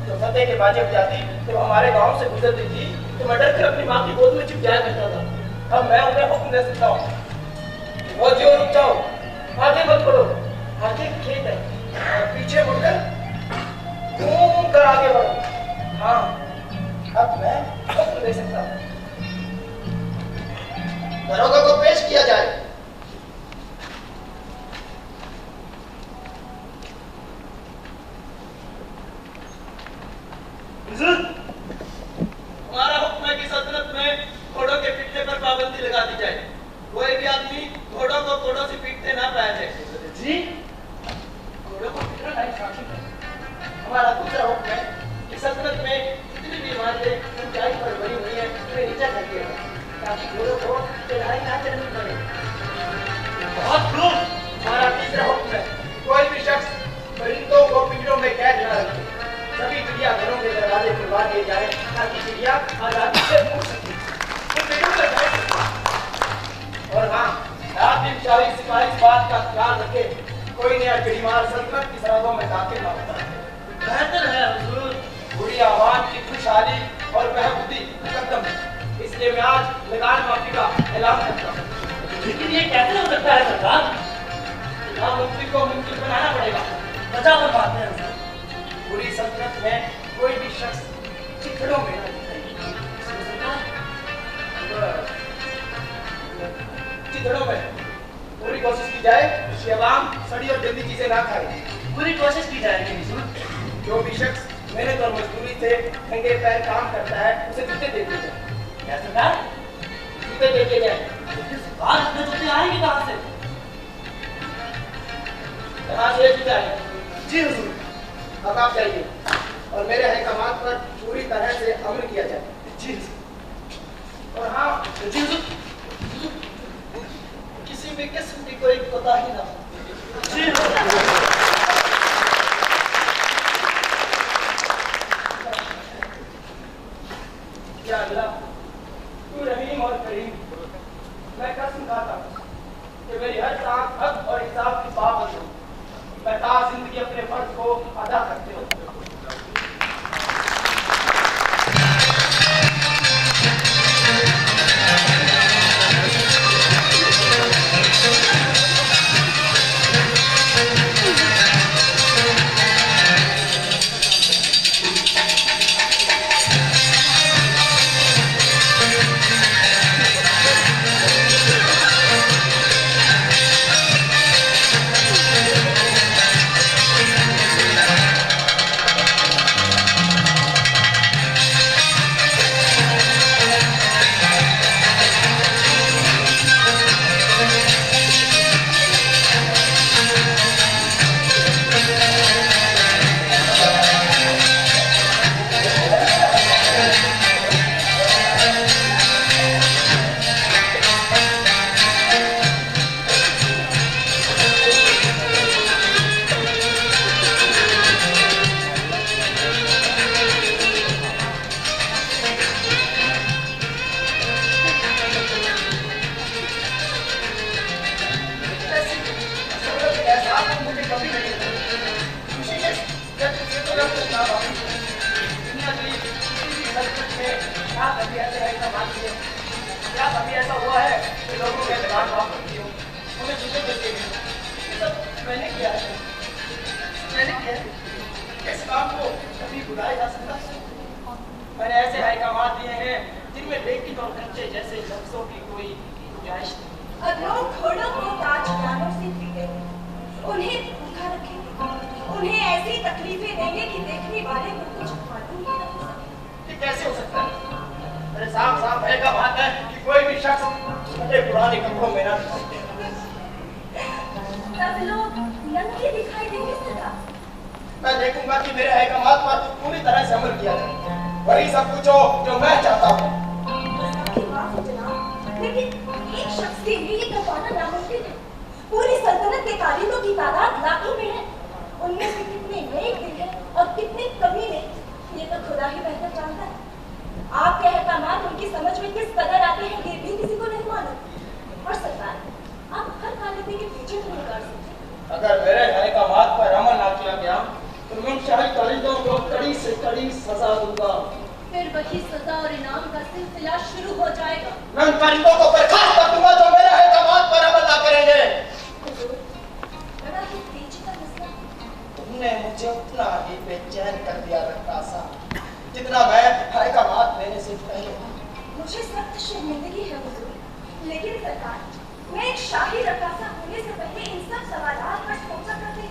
तो फतेह के बाजब जाती जब हमारे गांव से गुजरती थी तो मैं डर कर अपनी माँ की गोद में छिप जाया करता था। अब मैं उन्हें हुक्म दे सकता हूँ। वो जो रुक जाओ, आगे मत बढ़ो। आगे उसका इस बात का ख्याल रखे कोई नया चिड़ीमार सल्तनत की सरहदों में दाखिल ना होता है। बेहतर है हुजूर। बुरी आवाम की खुशहाली और बहबूदी मुकद्दम है, इसलिए मैं आज लगान माफी का ऐलान करता हूँ। लेकिन ये कैसे हो सकता है सरकार? नामुमकिन को मुमकिन बनाना पड़ेगा। बचा कर पाते हैं हुजूर। पूरी सल्तनत में कोई भी शख्स चिथड़ों में न दिखे। चिथड़ों में पूरी कोशिश की जाए कि अवाम सड़ी और गंदी चीजें ना खाए। पूरी कोशिश की जाएगी हुजूर। जो भी शख्स मेहनत और मजदूरी से नंगे पैर काम करता है उसे जूते दे दिए जाए। क्या सरकार? जूते दे दिए जाए। आज इतने जूते आएंगे कहाँ से? यहाँ से जूते आए। जी हुजूर। अब आप जाइए और मेरे अहकामात पर पूरी तरह से अमल किया जाए। जी हुजूर। और हाँ जी हुजूर। किसी भी किस्म की कोई कोताही ना हो। जी हुजूर। या अल्लाह, तू रहीम और करीम, मैं कसम खाता हूँ कि मेरी हर सांस हक और इंसाफ की पाबंद हो। मैं ताज़ जिंदगी अपने फर्ज को अदा करते हूँ। मैंने ऐसे अहकामात दिए हैं जिनमें लेकिन और खर्चे जैसे लफ्जों की कोई गुंजाइश नहीं। अगलों घोड़ों को ताजदारों से पीटे, उन्हें भूखा रखेंगे, उन्हें ऐसी तकलीफें देंगे कि देखने वाले को कुछ मालूम ही न हो सके। ये कैसे हो सकता है? मेरे साफ साफ अहकामात है कि कोई भी शख्स अपने पुराने कपड़ों में ना दिखे। तब लोग नंगे दिखाई देंगे सदा। मैं देखूंगा कि मेरे अहकामात पर पूरी तरह से अमल किया जाए। वही सब कुछ हो जो मैं चाहता हूँ। लेकिन एक शख्स के लिए ये करवाना नामुमकिन है। पूरी सल्तनत के कारीगरों की तादाद लाखों में है। उनमें से कितने नेक दिल हैं और कितने कमीने, ये तो खुदा ही बेहतर जानता है। आपके अहकामात उनकी समझ में किस कदर आते हैं ये भी किसी को नहीं मालूम। और सरकार, आप हर कालिदी के पीछे तो नहीं कर सकते। अगर मेरे अहकामात पर अमल ना किया गया तो मुंशाही कारीगरों को कड़ी से कड़ी सजा दूंगा। फिर वही सजा और इनाम का सिलसिला शुरू हो जाएगा। मैं उन कारीगरों को बर्खास्त कर दूंगा जो मेरे अहकामात पर अमल ना करेंगे। बड़ा ही पेचीदा मसला। तुमने मुझे उतना ही बेचैन कर दिया रक्कासा जितना मैं अहकामात देने से पहले। मुझे सख्त शर्मिंदगी है हुजूर, लेकिन सरकार, मैं एक शाही रक्कासा होने से पहले इन सब सवालात पर सोचा करती।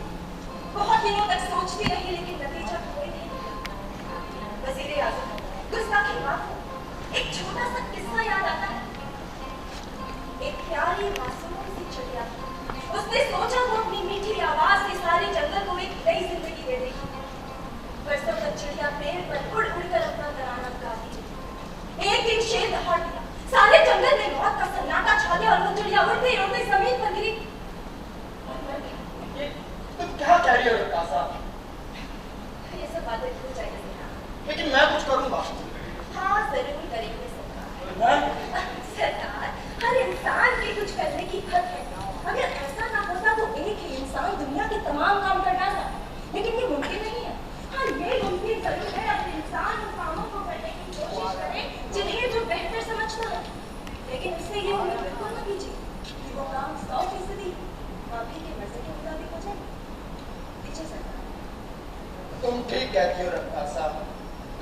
बहुत दिनों तक सोचती रही लेकिन नतीजा कोई नहीं निकला। वज़ीर आज़म, गुस्ताखी माफ हो, एक छोटा सा किस्सा याद आता है। एक प्यारी मासूम सी चिड़िया, उसने सोचा वो अपनी मीठी आवाज से सारे जंगल को एक नई जिंदगी दे देगी। बरसों तक चिड़िया पेड़ पर उड़ उड़ कर अपना तराना गाती। एक दिन शेर दहाड़ दिया, सारे जंगल में मौत का सन्नाटा छा गया और वो चिड़िया उड़ते उड़ते जमीन पर गिरी और मर गई। तुम क्या कह रही हो रक्कासा? ये सब बातें भूल जाइए लेकिन मैं कुछ करूंगा। हाँ, जरूर करेंगे सरकार। सरकार, हर इंसान के कुछ करने की हक है। अगर ऐसा इंसान दुनिया के तमाम काम कर डालता है, लेकिन ये मुमकिन नहीं है। हाँ, ये मुमकिन जरूर है अपने इंसान उन कामों को करने की कोशिश करे जिन्हें जो बेहतर समझता है, लेकिन उससे ये उम्मीद बिल्कुल न कीजिए कि वो काम 100% बाकी के मर्जी के मुताबिक हो जाए। पीछे सरकार। तुम ठीक कहती हो रफ्तार साहब,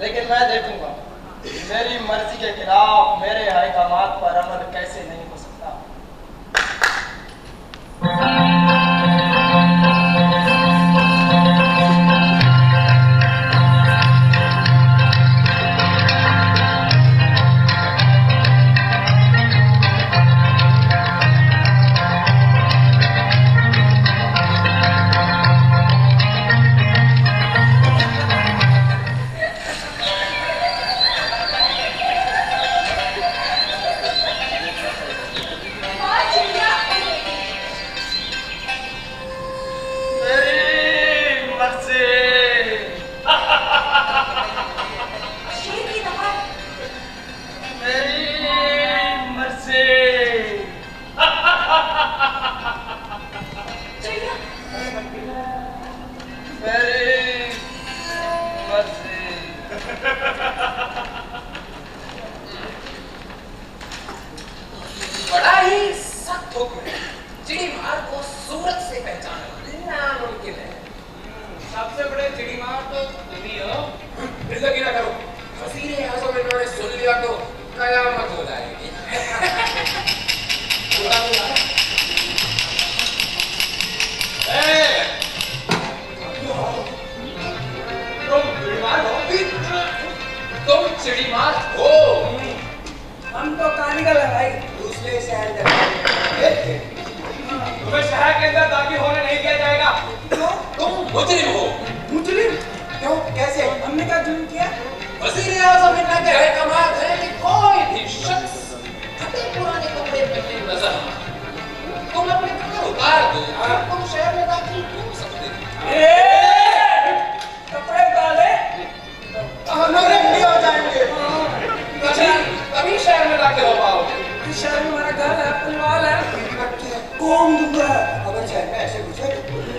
लेकिन मैं देखूंगा मेरी मर्जी के खिलाफ मेरे अहकामात पर अमल कैसे नहीं हो सकता। बड़ा ही सख्त हुक्म है। चिड़ीमार को सूरत से पहचानना नामुमकिन है। सबसे बड़े चिड़ीमार तो तुम ही हो। बेइज्जती ना करो। वज़ीर आज़म इन्होंने सुन लिया तो कयामत हो जाएगी। तुम चिड़ीमार हो। हम तो कारीगर लगाई दूसरे शहर में। तुम्हें शहर के अंदर दाखिल होने नहीं दिया जाएगा। क्यों? तुम मुजरिम हो। मुजरिम? क्यों? कैसे? हमने क्या जुर्म किया? वज़ीर आज़म इन्ना के अहकामात है कि कोई भी शख्स फटे पुराने कपड़े पहने नजर आए। तुम अपने कपड़े उतार दो, तुम शहर में दाखिल हो सकते हो। कपड़े उतारे? हमारे भी हो जाएंगे। तभी शहर में दाखिल हो पाओगे। शहर में हमारा घर है, परिवार है। कौन दूंगा? अगर शहर में ऐसे घुसे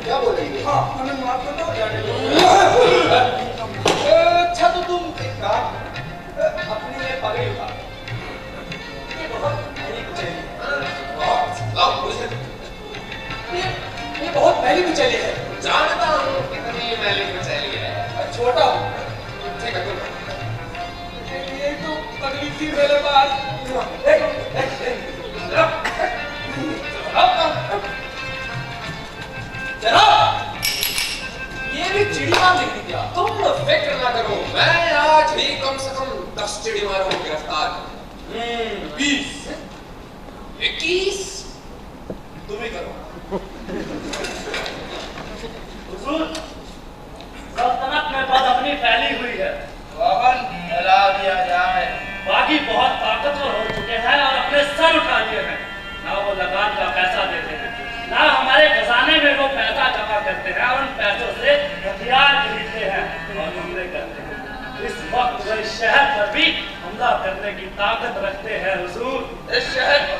क्या बोलेंगे? हाँ, हमें माफ कर दो। अच्छा तो तुम एक काम अपनी ये पगड़ी उतार। ये बहुत महंगी कुचैली है। ये बहुत महंगी कुचैली है। जानता हूँ कितनी महंगी कुचैली है। छोटा हूँ। ठीक है तुम। ये तो पगड़ी थी मेरे पास। जनाब, ये भी चिड़ीमार नहीं क्या? तुम फिक्र ना करो, मैं आज ही कम से कम 10 चिड़ीमारों को गिरफ्तार करूं। 20, 21 तुम ही करो। हुजूर, सल्तनत में बदअमनी फैली हुई है। वाहन फैला दिया जाए। बागी बहुत ताकतवर हो चुके हैं और अपने सर उठा लिए हैं। ना वो लगान का पैसा देते हैं, ना हमारे खजाने में वो पैसा जमा करते हैं और उन पैसों से हथियार खरीदते हैं और हमले करते हैं। इस वक्त वो इस शहर पर भी हमला करने की ताकत रखते हैं। हुजूर, इस शहर पर,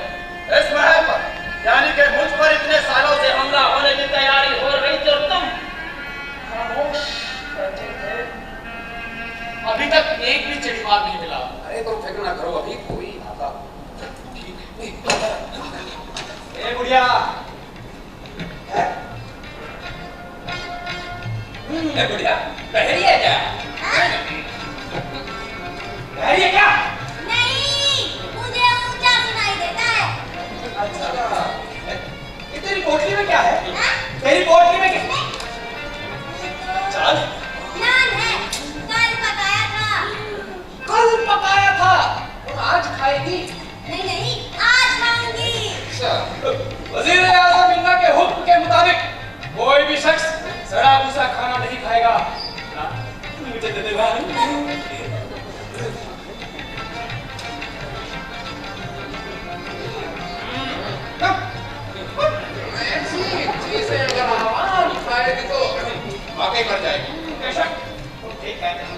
इस महल पर, यानी कि मुझ पर इतने सालों से हमला होने की तैयारी हो रही थी और तुम खामोश बैठे थे। अभी तक एक भी चिड़ीमार नहीं मिला। अरे तुम फिक्र ना करो, अभी कोई आता। ठीक ए बुढ़िया, बढ़िया पहली है क्या? पहली है क्या? नहीं, मुझे ऊंचा सुनाई देता है। अच्छा, ये तेरी पोटली में क्या है? हाँ? तेरी पोटली में क्या? चल। नान है, कल पकाया था। कल पकाया था और आज खाएगी? नहीं नहीं, आज खाऊंगी। वज़ीर आज़म इन्ना के हुक्म के मुताबिक कोई भी शख्स सड़ा भूसा खाना नहीं खाएगा। मुझे दे देगा। ऐसी चीजें अगर आवाम खाएगी तो वाकई मर जाएगी। बेशक तुम ठीक कहते हो।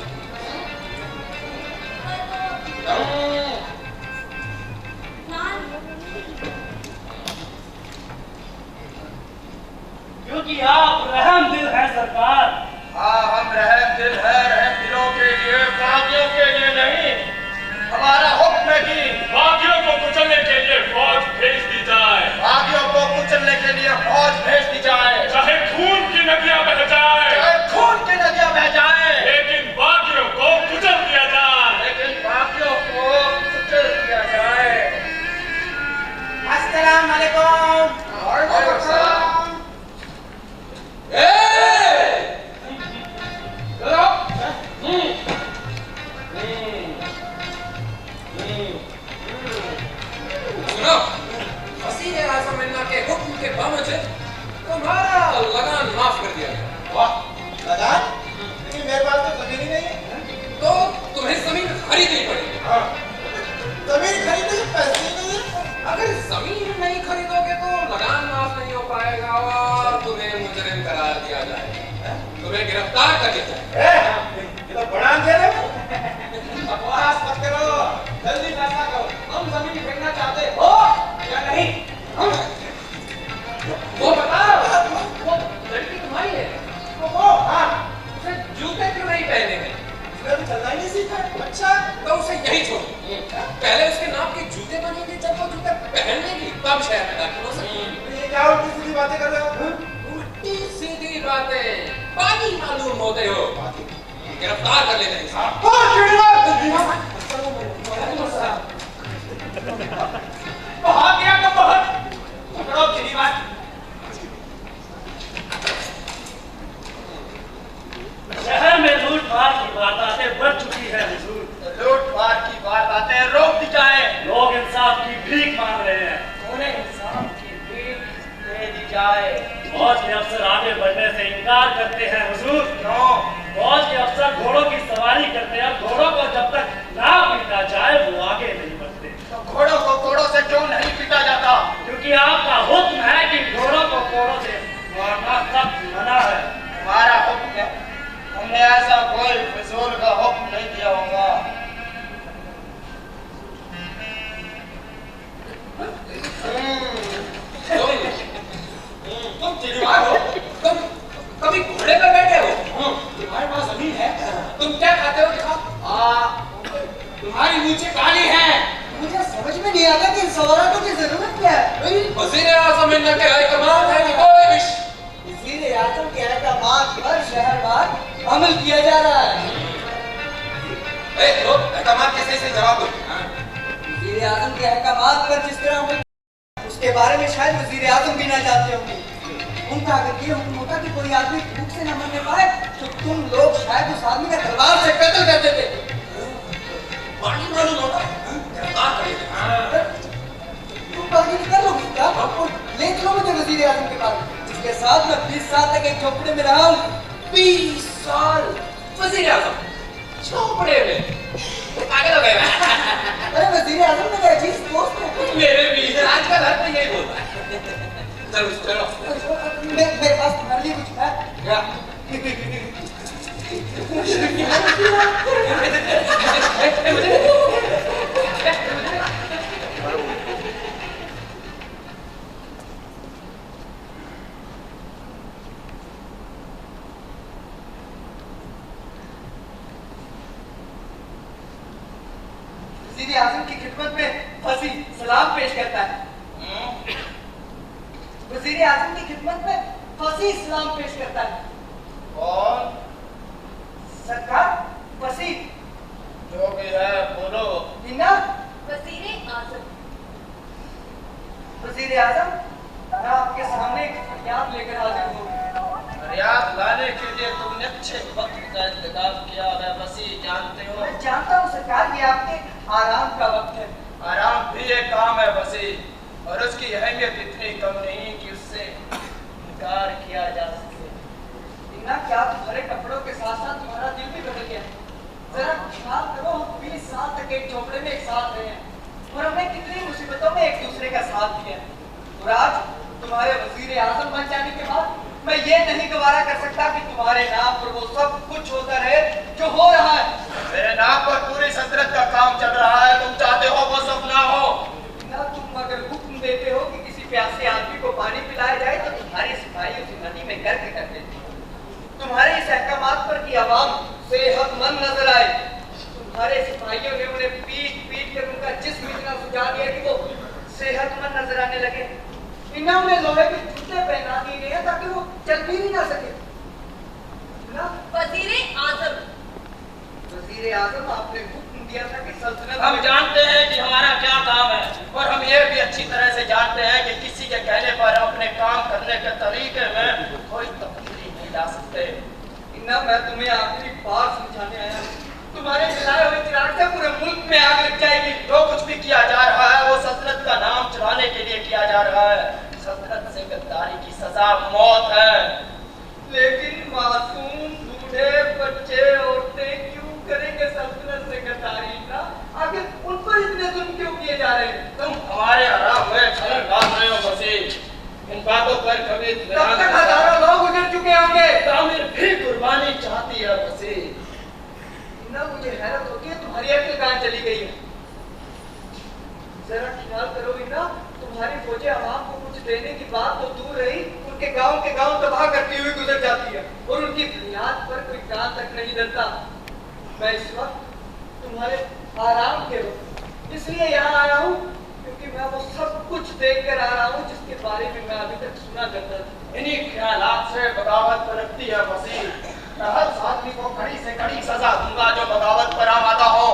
क्यों क्योंकि आप रहम दिल हैं सरकार। हाँ, हम रहम दिल है, रहम दिलों के लिए, बागियों के लिए नहीं। हमारा हुक्म है कि बागियों को कुचलने के लिए फौज भेज दी जाए, बागियों को कुचलने के लिए फौज भेज दी जाए, चाहे खून की नदियां बह जाए, चाहे खून की नदियां बह जाए, लेकिन बागियों को कुचल दिया जाए। लेकिन बागियों को कुचल दिया जाए। अस्सलाम वालेकुम। वालेकुम सलाम। सुनो, वज़ीर आज़म अन्ना के हुक्म के बावजूद तुम्हारा लगान माफ कर दिया गया। वाह, लगान? लेकिन मेरे पास तो जमीन ही नहीं है। तो तुम्हें जमीन खरीदनी पड़ेगी। हाँ, जमीन खरीदने के पैसे ही नहीं है। अगर जमीन नहीं खरीदोगे तो लगान माफ नहीं हो पाएगा और तुम्हें मुजरिम करार दिया जाएगा, तुम्हें गिरफ्तार कर लिया जाएगा। ये तो बड़ा अंधेरा है। बकवास मत करो, जल्दी फैसला करो। हम जमीन फेंकना चाहते हो या नहीं? वो बताओ, वो लड़की तुम्हारी है? वो हाँ, उसे जूते क्यों नहीं पहने हैं? उसने तो चलना ही नहीं सीखा। अच्छा, तो उसे यही छोड़ो। पहले उसके नाप के जूते बनेंगे, जब वो जूते पहन लेगी तब शहर में दाखिल हो सकेगी। ये क्या उल्टी सीधी बातें कर रहे हो? उल्टी सीधी बातें पानी मालूम होते हो। गिरफ्तार कर लेते हैं। बहुत गया तो बहुत। पकड़ो चिड़ी बात। शहर में लूटपाट की वारदातें बढ़ चुकी है हुजूर। लूटपाट की वारदातें रोक दी जाए। लोग इंसाफ की भीख मांग रहे हैं। उन्हें इंसाफ की भीख दे दी जाए। फौज के अफसर आगे बढ़ने से इनकार करते हैं हुजूर। क्यों? फौज के अफसर घोड़ों की सवारी करते हैं, घोड़ों को जब तक ना पीटा जाए वो आगे नहीं बढ़ते। तो घोड़ों को घोड़ों से क्यों नहीं पीटा जाता? क्योंकि आपका हुक्म है कि घोड़ों को घोड़ों से मारना सख्त मना है। हमारा हुक्म है, हमने ऐसा कोई फिजूल का हुक्म नहीं दिया होगा। तुम चिड़ियार हो? तुम कभी घोड़े पर बैठे हो? तुम्हारे पास जमीन है? तुम क्या खाते हो? दिखाओ। तुम्हारी मूंछें काली हैं। मुझे समझ में नहीं आता कि इन सवालों की जरूरत क्या है। वज़ीर आज़म अन्ना के हाईकमान है कि कोई भी वज़ीर आज़म के अहकामात पर शहरवार अमल किया जा रहा है। तो अहकामात के सही जवाब दो। वज़ीर आज़म के अहकामात पर जिस तरह अमल उसके बारे में शायद वज़ीर आज़म भी ना जानते होंगे। उनका अगर ये हुक्म होता कि कोई आदमी भूख से न मरने पाए तो तुम लोग शायद उस आदमी का तलवार से कत्ल कर देते। पानी मालूम होता गिरफ्तार कर लेते। तुम बागी कर लोगे क्या? और ले चलो मुझे वज़ीर आज़म के पास, जिसके साथ मैं 20 साल तक एक झोपड़े में रहा हूँ। 20 साल वज़ीर आज़म झोपड़े में? पागल हो गए? अरे वज़ीर आज़म मेरे अजीज दोस्त हैं। मेरे भी आजकल हर कोई यही बोलता है। चलो चलो। मेरे पास तुम्हारे लिए कुछ है क्या? वज़ीर आज़म की खिदमत में फंसी सलाम पेश करता है। वज़ीर आज़म की खिदमत में फंसी सलाम पेश करता है। कौन? सरकार फंसी जो भी है बोलो। इन्ना वज़ीर आज़म। वज़ीर आज़म मैं आपके सामने एक फरियाद लेकर हाजिर हूँ। फरियाद लाने के लिए तुमने अच्छे वक्त का इंतजाम किया है वसी, जानते हो। मैं जानता हूँ सरकार, ये आपके आराम का वक्त है। आराम भी एक काम है वसी, और उसकी अहमियत इतनी कम नहीं कि उससे इनकार किया जा सके। इन्ना क्या तुम्हारे कपड़ों के साथ साथ तुम्हारा दिल भी बदल गया? जरा ख्याल करो, हम 20 साल तक एक झोपड़े में एक साथ रहे हैं और हमने कितनी मुसीबतों में एक दूसरे का साथ दिया। और आज तुम्हारे वज़ीर आज़म बन जाने के बाद मैं ये नहीं गवारा कर सकता कि तुम्हारे नाम पर वो सब कुछ होता रहे जो हो रहा है। मेरे नाम पर पूरी सल्तनत का काम चल रहा है, तुम चाहते हो वो सब ना हो। ना तुम अगर हुक्म देते हो कि किसी प्यासे आदमी को पानी पिलाया जाए तो तुम्हारे सिपाही उस नदी में गर्क कर देती है। तुम्हारे इस अहकामात पर की आवाम सेहतमंद नजर आए। तुम्हारे सिपाहियों ने उन्हें पीट पीट कर उनका जिस्म इतना सुझा दिया कि वो सेहतमंद नजर आने लगे। इन्हें उन्हें लोहे के जूते पहना दिए गए हैं ताकि वो चल भी नहीं ना सके ना। वजीरे आजम, वजीरे आजम, आपने हुक्म दिया था कि सल्तनत हम जानते हैं कि हमारा क्या काम है और हम ये भी अच्छी तरह से जानते हैं कि किसी के कहने पर अपने काम करने के तरीके में कोई तब्दीली नहीं ला सकते। इन्ना मैं तुम्हें आखिरी बार समझाने आया हूं। तुम्हारे जलाए हुए चिराग से पूरे मुल्क में आग लग जाएगी। जो कुछ भी किया जा रहा है वो सल्तनत का नाम चुराने के लिए किया जा रहा है। सल्तनत से गद्दारी की सजा मौत है। लेकिन मासूम, बूढ़े, बच्चे, औरतें क्यों करेंगे सल्तनत से गद्दारी ना? आखिर उन पर इतने जुल्म क्यों किए जा रहे हैं? तुम हमारे हराम में छलन डाल रहे हो वसीम। इन बातों पर कभी तब तक हजारों लोग गुजर चुके होंगे। तामीर भी कुर्बानी चाहती है वसीम। ना मुझे हैरत होती है तुम्हारी अक्ल कहां चली गई है। जरा ख्याल करो इन्ना, तुम्हारी फौजें आवाम को कुछ देने की बात तो दूर रही, उनके गांव तबाह करती हुई गुजर जाती है और उनकी बुनियाद पर कोई कान तक नहीं डरता। मैं इस वक्त तुम्हारे आराम के वक्त इसलिए यहाँ आया हूँ क्योंकि मैं वो सब कुछ देख कर आ रहा हूँ जिसके बारे में मैं अभी तक सुना करता था। इन्हीं ख्यालात से बगावत पनपती है वसीम। मैं हर आदमी को कड़ी से कड़ी सजा दूंगा जो बगावत पर आमादा हो।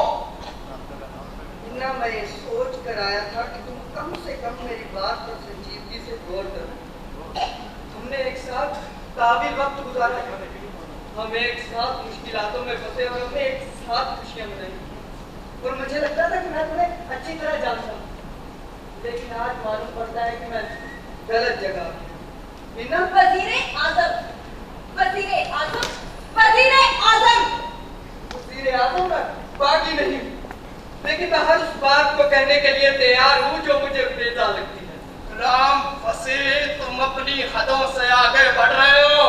इन्ना मैं ये सोच कर आया था कि तुम कम से कम मेरी बात पर संजीदगी से गौर करो। हमने एक साथ काबिल वक्त गुजारा, हम एक साथ मुश्किलातों में फंसे और हमने एक साथ खुशियां मनाई और मुझे लगता था कि मैं तुम्हें अच्छी तरह जानता हूँ, लेकिन आज मालूम पड़ता है कि मैं गलत जगह। इन्ना वजीरे आजम, वजीरे आजम, वजीरे आजम, वजीरे आजम ना बाकी नहीं, लेकिन मैं हर उस बात को कहने के लिए तैयार हूँ जो मुझे बेजा लगती है। राम वसीम, तुम अपनी हदों से आगे बढ़ रहे हो।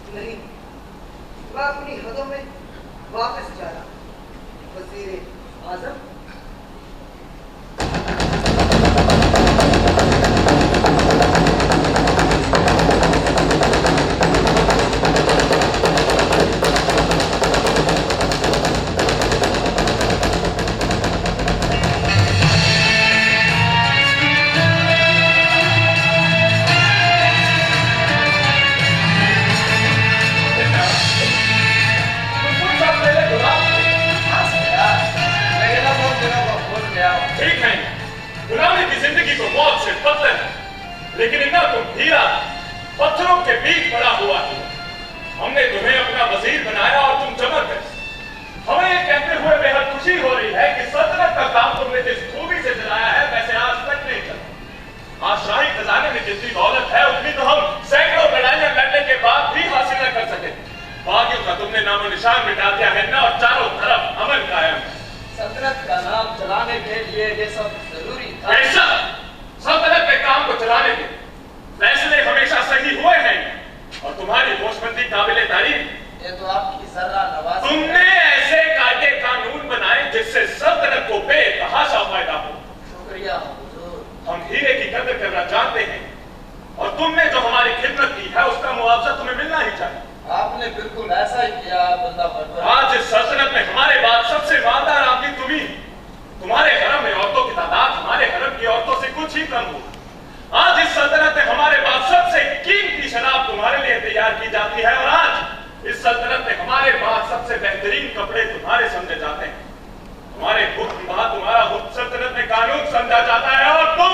नहीं, मैं अपनी हदों में वापस जा रहा हूँ। वजीरे आजम, ठीक है, गुलामी की जिंदगी तो मौत से बदतर है, लेकिन इन्ना तुम हीरा पत्थरों के बीच पड़ा हुआ है। हमने तुम्हें अपना वजीर बनाया और तुम चमक गए। हमें ये कहते हुए बेहद खुशी हो रही है कि सल्तनत का काम तुमने जिस खूबी से चलाया है वैसे आज तक नहीं चला। आज शाही खजाने में जितनी दौलत है उतनी तो हम सैकड़ों लड़ाइयां लड़ने के बाद भी हासिल न कर सके। बागियों का तुमने नामो निशान मिटा दिया है ना, और चारों तरफ अमन कायम है। सल्तनत का नाम चलाने के लिए ये सब जरूरी था। ऐसा सल्तनत के काम को चलाने के फैसले हमेशा सही हुए हैं और तुम्हारी होशमंदी काबिले तारीफ। ये तो आपकी जर्रा नवाज़ी। तुमने ऐसे कायदे कानून बनाए जिससे सल्तनत को बेतहाशा फायदा हो। शुक्रिया हुजूर। हम हीरे की कदर करना जानते हैं और तुमने जो हमारी खिदमत की है उसका मुआवजा तुम्हें मिलना ही चाहिए। आपने बिल्कुल ऐसा ही किया बंदा बरबर। आज इस सल्तनत में हमारे बाद सबसे मालदार आदमी तुम ही। तुम्हारे हरम में औरतों की तादाद हमारे हरम की औरतों से कुछ ही कम हो। आज इस सल्तनत में हमारे बाद सबसे कीमती शराब तुम्हारे लिए तैयार की जाती है और आज इस सल्तनत में हमारे बाद सबसे बेहतरीन कपड़े तुम्हारे समझे जाते हैं। हमारे हुक्म बाद तुम्हारा हुक्म सल्तनत में कानून समझा जाता है और तुम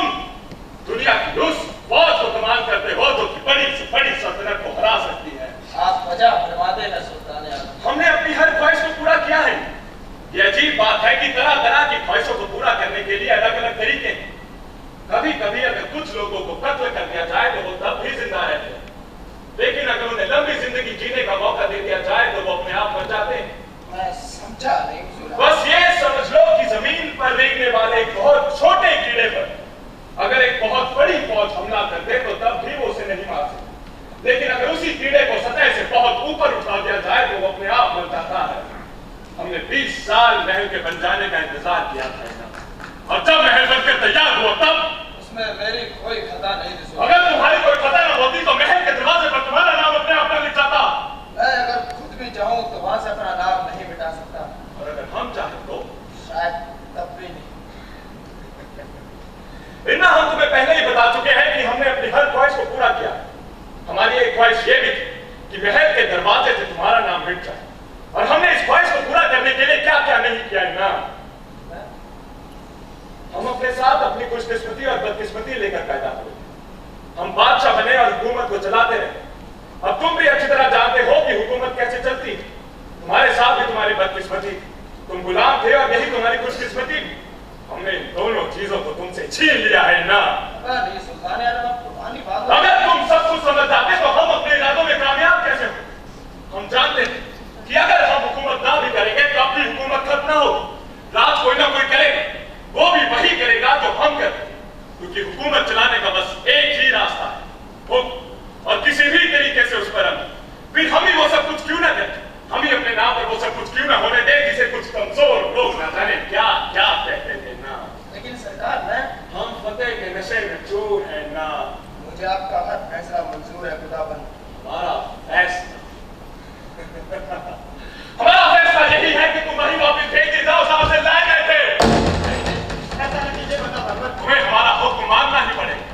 दुनिया की उस फौज को कमान करते हो जो कि बड़ी से बड़ी सल्तनत को हरा सकती है। आप वजह फरमाते हैं सुल्तान आजम। हमने अपनी हर ख्वाहिश को पूरा किया है। ये अजीब बात है कि तरह तरह की ख्वाहिशों को पूरा करने के लिए अलग अलग तरीके हैं। कभी कभी अगर कुछ लोगों को कत्ल कर दिया जाए तो वो तब भी जिंदा रहते हैं, लेकिन अगर उन्हें लंबी जिंदगी जीने का मौका दे दिया जाए तो वो अपने आप मर जाते हैं। मैं समझा नहीं हुजूर। बस ये समझ लो कि जमीन पर रेंगने वाले एक बहुत छोटे कीड़े पर अगर एक बहुत बड़ी फौज हमला कर दे तो तब भी वो उसे नहीं मार सकती, लेकिन अगर उसी कीड़े को सतह से बहुत ऊपर उठा दिया जाए तो वो अपने आप मर जाता है। हमने 20 साल महल के बन जाने का इंतजार किया था और जब महल बनकर तैयार हुआ तब उसमें मेरी कोई खता नहीं थी। अगर तुम्हारी कोई खता न होती तो महल लेकर पैदा हुए। हम बादशाह बने और हुकूमत को चलाते रहे। अब तुम भी अच्छी तरह जानते हो कि हुकूमत कैसे चलती है। तुम्हारे साथ भी तुम्हारी बदकिस्मती थी, तुम गुलाम थे और यही तुम्हारी खुशकिस्मती भी। हमने इन दोनों चीजों को तुमसे छीन लिया है ना। अगर तुम सब कुछ समझ जाते तो हम अपने इरादों में कामयाब कैसे हो। हम जानते थे कि अगर हम हुकूमत ना भी करेंगे तो अपनी हुकूमत खत्म ना होगी। राज कोई ना कोई करेगा, वो भी वही करेगा जो हम करते, क्योंकि हुकूमत चलाने का बस एक ही रास्ता है, हुक्म, और किसी भी तरीके से उस पर अमल। फिर हम ही वो सब कुछ क्यों ना करें, हम ही अपने नाम पर वो सब कुछ क्यों ना होने दें जिसे कुछ कमजोर लोग ना जाने क्या क्या कहते थे ना। लेकिन सरकार मैं हम फतेह के नशे में चूर है ना। मुझे आपका हर फैसला मंजूर है खुदाबंद। हमारा फैसला हमारा फैसला यही है कि तुम वही वापस भेज दिए जाओ जहां से लाए गए थे। ऐसा नतीजे बता तुम्हें हमारा हुक्म मानना ही पड़ेगा।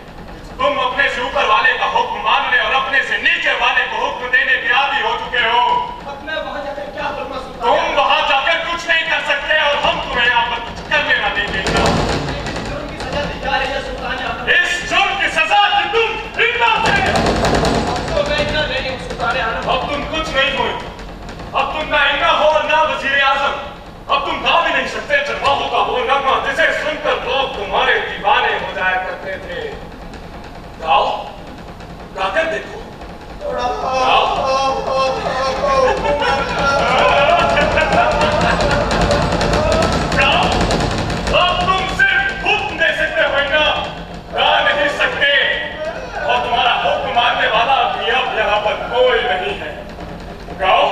तुम अपने से ऊपर वाले का हुक्म मानने और अपने से नीचे वाले को हुक्म देने के आदी हो चुके हो। अब मैं वहां जाकर क्या करूंगा सुल्तान? तुम वहां जाकर कुछ नहीं कर सकते और हम तुम्हें यहाँ पर कुछ करने ना देंगे। जुर्म की सजा दी जा रही है सुल्तान आजम। इस जुर्म की सजा कि तुम इतना थे। अब तो मैं इतना नहीं हूँ सुल्तान आजम। अब तुम कुछ नहीं हो, अब तुम ना इन्ना हो और ना वजीर आजम। अब तुम गा भी नहीं सकते जवाबों का वो नगमा जिसे सुनकर लोग तुम्हारे दीवाने हो जाया करते थे। गाओ, गाकर देखो। गाओ, अब तुम सिर्फ हुक्म दे सकते हो ना, गा नहीं सकते। और तुम्हारा हुक्म मानने वाला भी अब यहाँ पर कोई नहीं है। गाओ।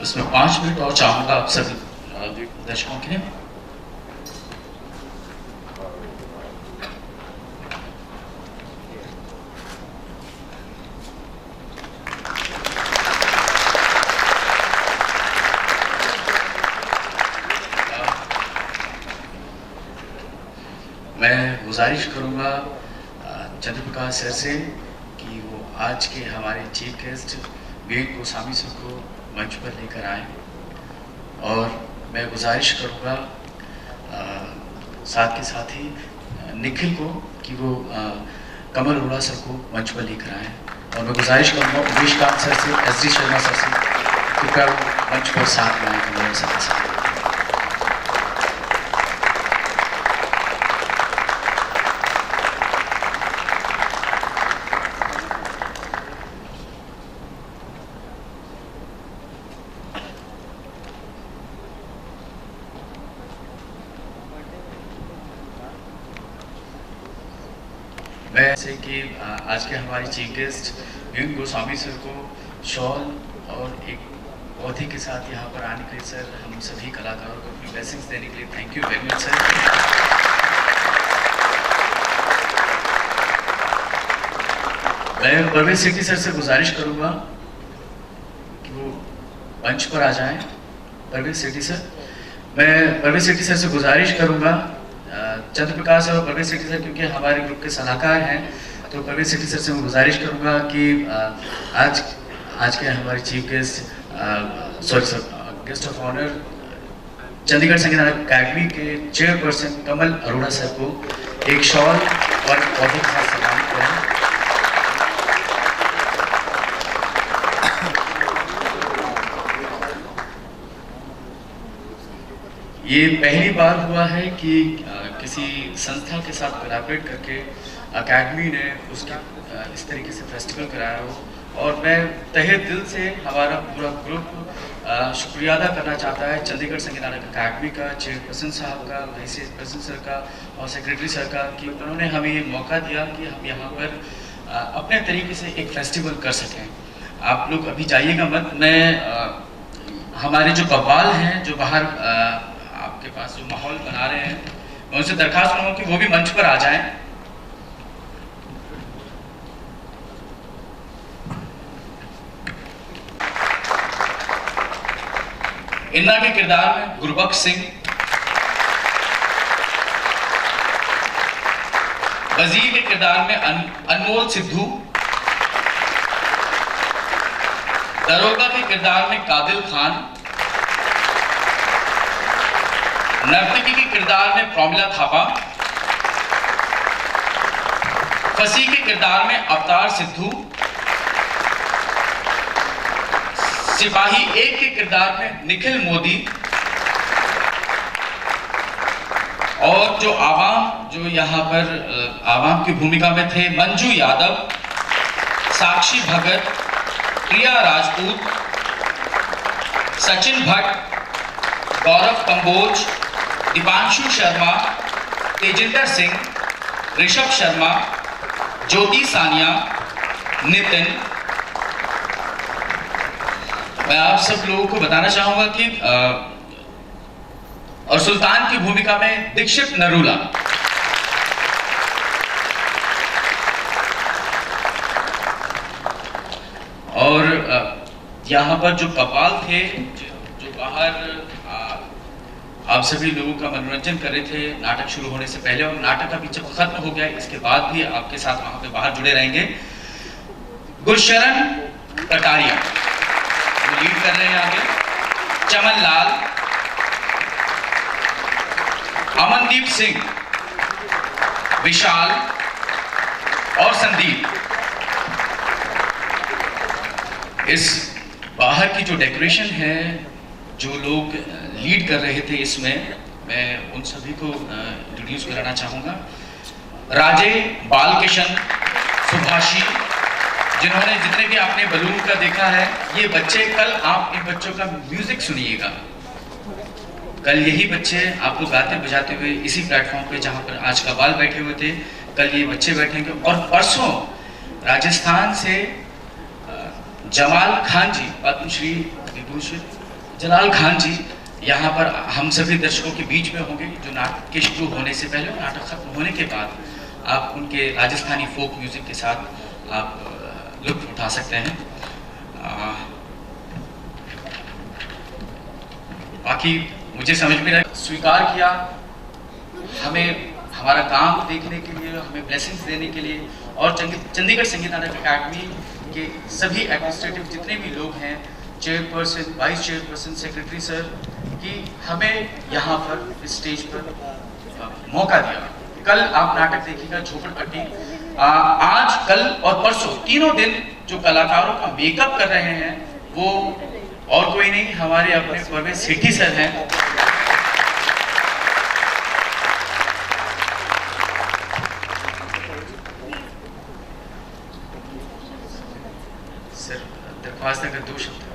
इसमें 5 मिनट और चाहूंगा आप सभी दर्शकों के लिए। गुजारिश करूँगा चंद्रप्रकाश सर से कि वो आज के हमारे chief guest V N Goswami sir को मंच पर लेकर आए, और मैं गुजारिश करूँगा साथ के साथ ही निखिल को कि वो कमल अरोड़ा सर को मंच पर लेकर आए, और मैं गुजारिश करूँगा उमेश कांत सर से, एस.डी. शर्मा सर से कृपया वो मंच पर साथ में आए कमल अरोड़ा सर के साथ। मैं से कि आज के हमारे chief guest V N Goswami sir को शॉल और एक पौधे के साथ यहाँ पर आने के लिए सर हम सभी कलाकारों को अपनी ब्लेसिंग्स देने के लिए thank you very much sir. मैं परवेज सेठी सर से गुजारिश करूँगा कि वो मंच पर आ जाएं। परवेज सेठी सर, मैं परवेज सेठी सर से गुजारिश करूँगा, चंद्रप्रकाश और परवेज सेठी सर क्योंकि हमारे ग्रुप के सलाहकार हैं, तो परवेज सेठी सर से मैं गुजारिश करूँगा कि आज के हमारे chief guest guest of honour Chandigarh Sangeet Akademi के चेयरपर्सन कमल अरोड़ा सर को एक शॉल और पौधे के साथ सम्मानित करें। ये पहली बार हुआ है कि किसी संस्था के साथ कोलैबोरेट करके अकेडमी ने उसके इस तरीके से फेस्टिवल कराया हो, और मैं तहे दिल से हमारा पूरा ग्रुप शुक्रिया अदा करना चाहता है चंडीगढ़ संगीत नाटक अकादमी का, चेयरपर्सन साहब का, वाइस चेयरपर्सन सर का और सेक्रेटरी सर का कि उन्होंने हमें ये मौका दिया कि हम यहाँ पर अपने तरीके से एक फेस्टिवल कर सकें। आप लोग अभी जाइएगा मत, मैं हमारे जो कव्वाल हैं जो बाहर आपके पास जो माहौल बना रहे हैं, मैं उनसे दरखास्त करूँगा कि वो भी मंच पर आ जाएं। इन्ना के किरदार में गुरबख्श सिंह, वजीर के किरदार में अनमोल सिद्धू, दरोगा के किरदार में कादिल खान, नर्तकी के किरदार में प्रमिला थापा, फसी के किरदार में अवतार सिद्धू, सिपाही एक के किरदार में निखिल मोदी, और जो आवाम जो यहाँ पर आवाम की भूमिका में थे मंजू यादव, साक्षी भगत, प्रिया राजपूत, सचिन भट्ट, गौरव कंबोज, दीपांशु शर्मा, तेजिंदर सिंह, ऋषभ शर्मा, ज्योति सानिया, नितिन। मैं आप सब लोगों को बताना चाहूंगा कि और सुल्तान की भूमिका में दीक्षित नरूला। और यहाँ पर जो कव्वाल थे जो बाहर आप सभी लोगों का मनोरंजन कर रहे थे नाटक शुरू होने से पहले, और नाटक अभी जब खत्म हो गया इसके बाद भी आपके साथ वहां पे बाहर जुड़े रहेंगे। गुरशरण कटारिया वो लीड कर रहे हैं आगे, चमन लाल, अमनदीप सिंह, विशाल और संदीप। इस बाहर की जो डेकोरेशन है, जो लोग लीड कर रहे थे इसमें, मैं उन सभी को इंट्रोड्यूस कराना चाहूँगा। राजे, बालकिशन, सुभाषी, जिन्होंने जितने भी आपने बलून का देखा है, ये बच्चे कल आप इन बच्चों का म्यूजिक सुनिएगा। कल यही बच्चे आपको गाते बजाते हुए इसी प्लेटफॉर्म पे जहाँ पर आज कव्वाल बैठे हुए थे, कल ये बच्चे बैठेंगे। और परसों राजस्थान से जमाल खान जी, पद्मश्री विभूषित जलाल खान जी यहाँ पर हम सभी दर्शकों के बीच में होंगे। जो नाटक के शुरू होने से पहले, नाटक खत्म होने के बाद आप उनके राजस्थानी फोक म्यूजिक के साथ आप लुत्फ उठा सकते हैं। बाकी मुझे समझ में स्वीकार किया, हमें हमारा काम देखने के लिए, हमें ब्लेसिंग्स देने के लिए, और चंडीगढ़ संगीत नाटक अकादमी के सभी एडमिनिस्ट्रेटिव जितने भी लोग हैं, chairperson, vice chairperson, secretary sir, कि हमें यहाँ पर इस स्टेज पर मौका दिया। कल आप नाटक देखिएगा झोपड़पट्टी। आज, कल और परसों तीनों दिन जो कलाकारों का मेकअप कर रहे हैं वो और कोई नहीं, हमारे अपने परवेज सेठी सर हैं। सर दरख्वास्त अगर 2 शब्द।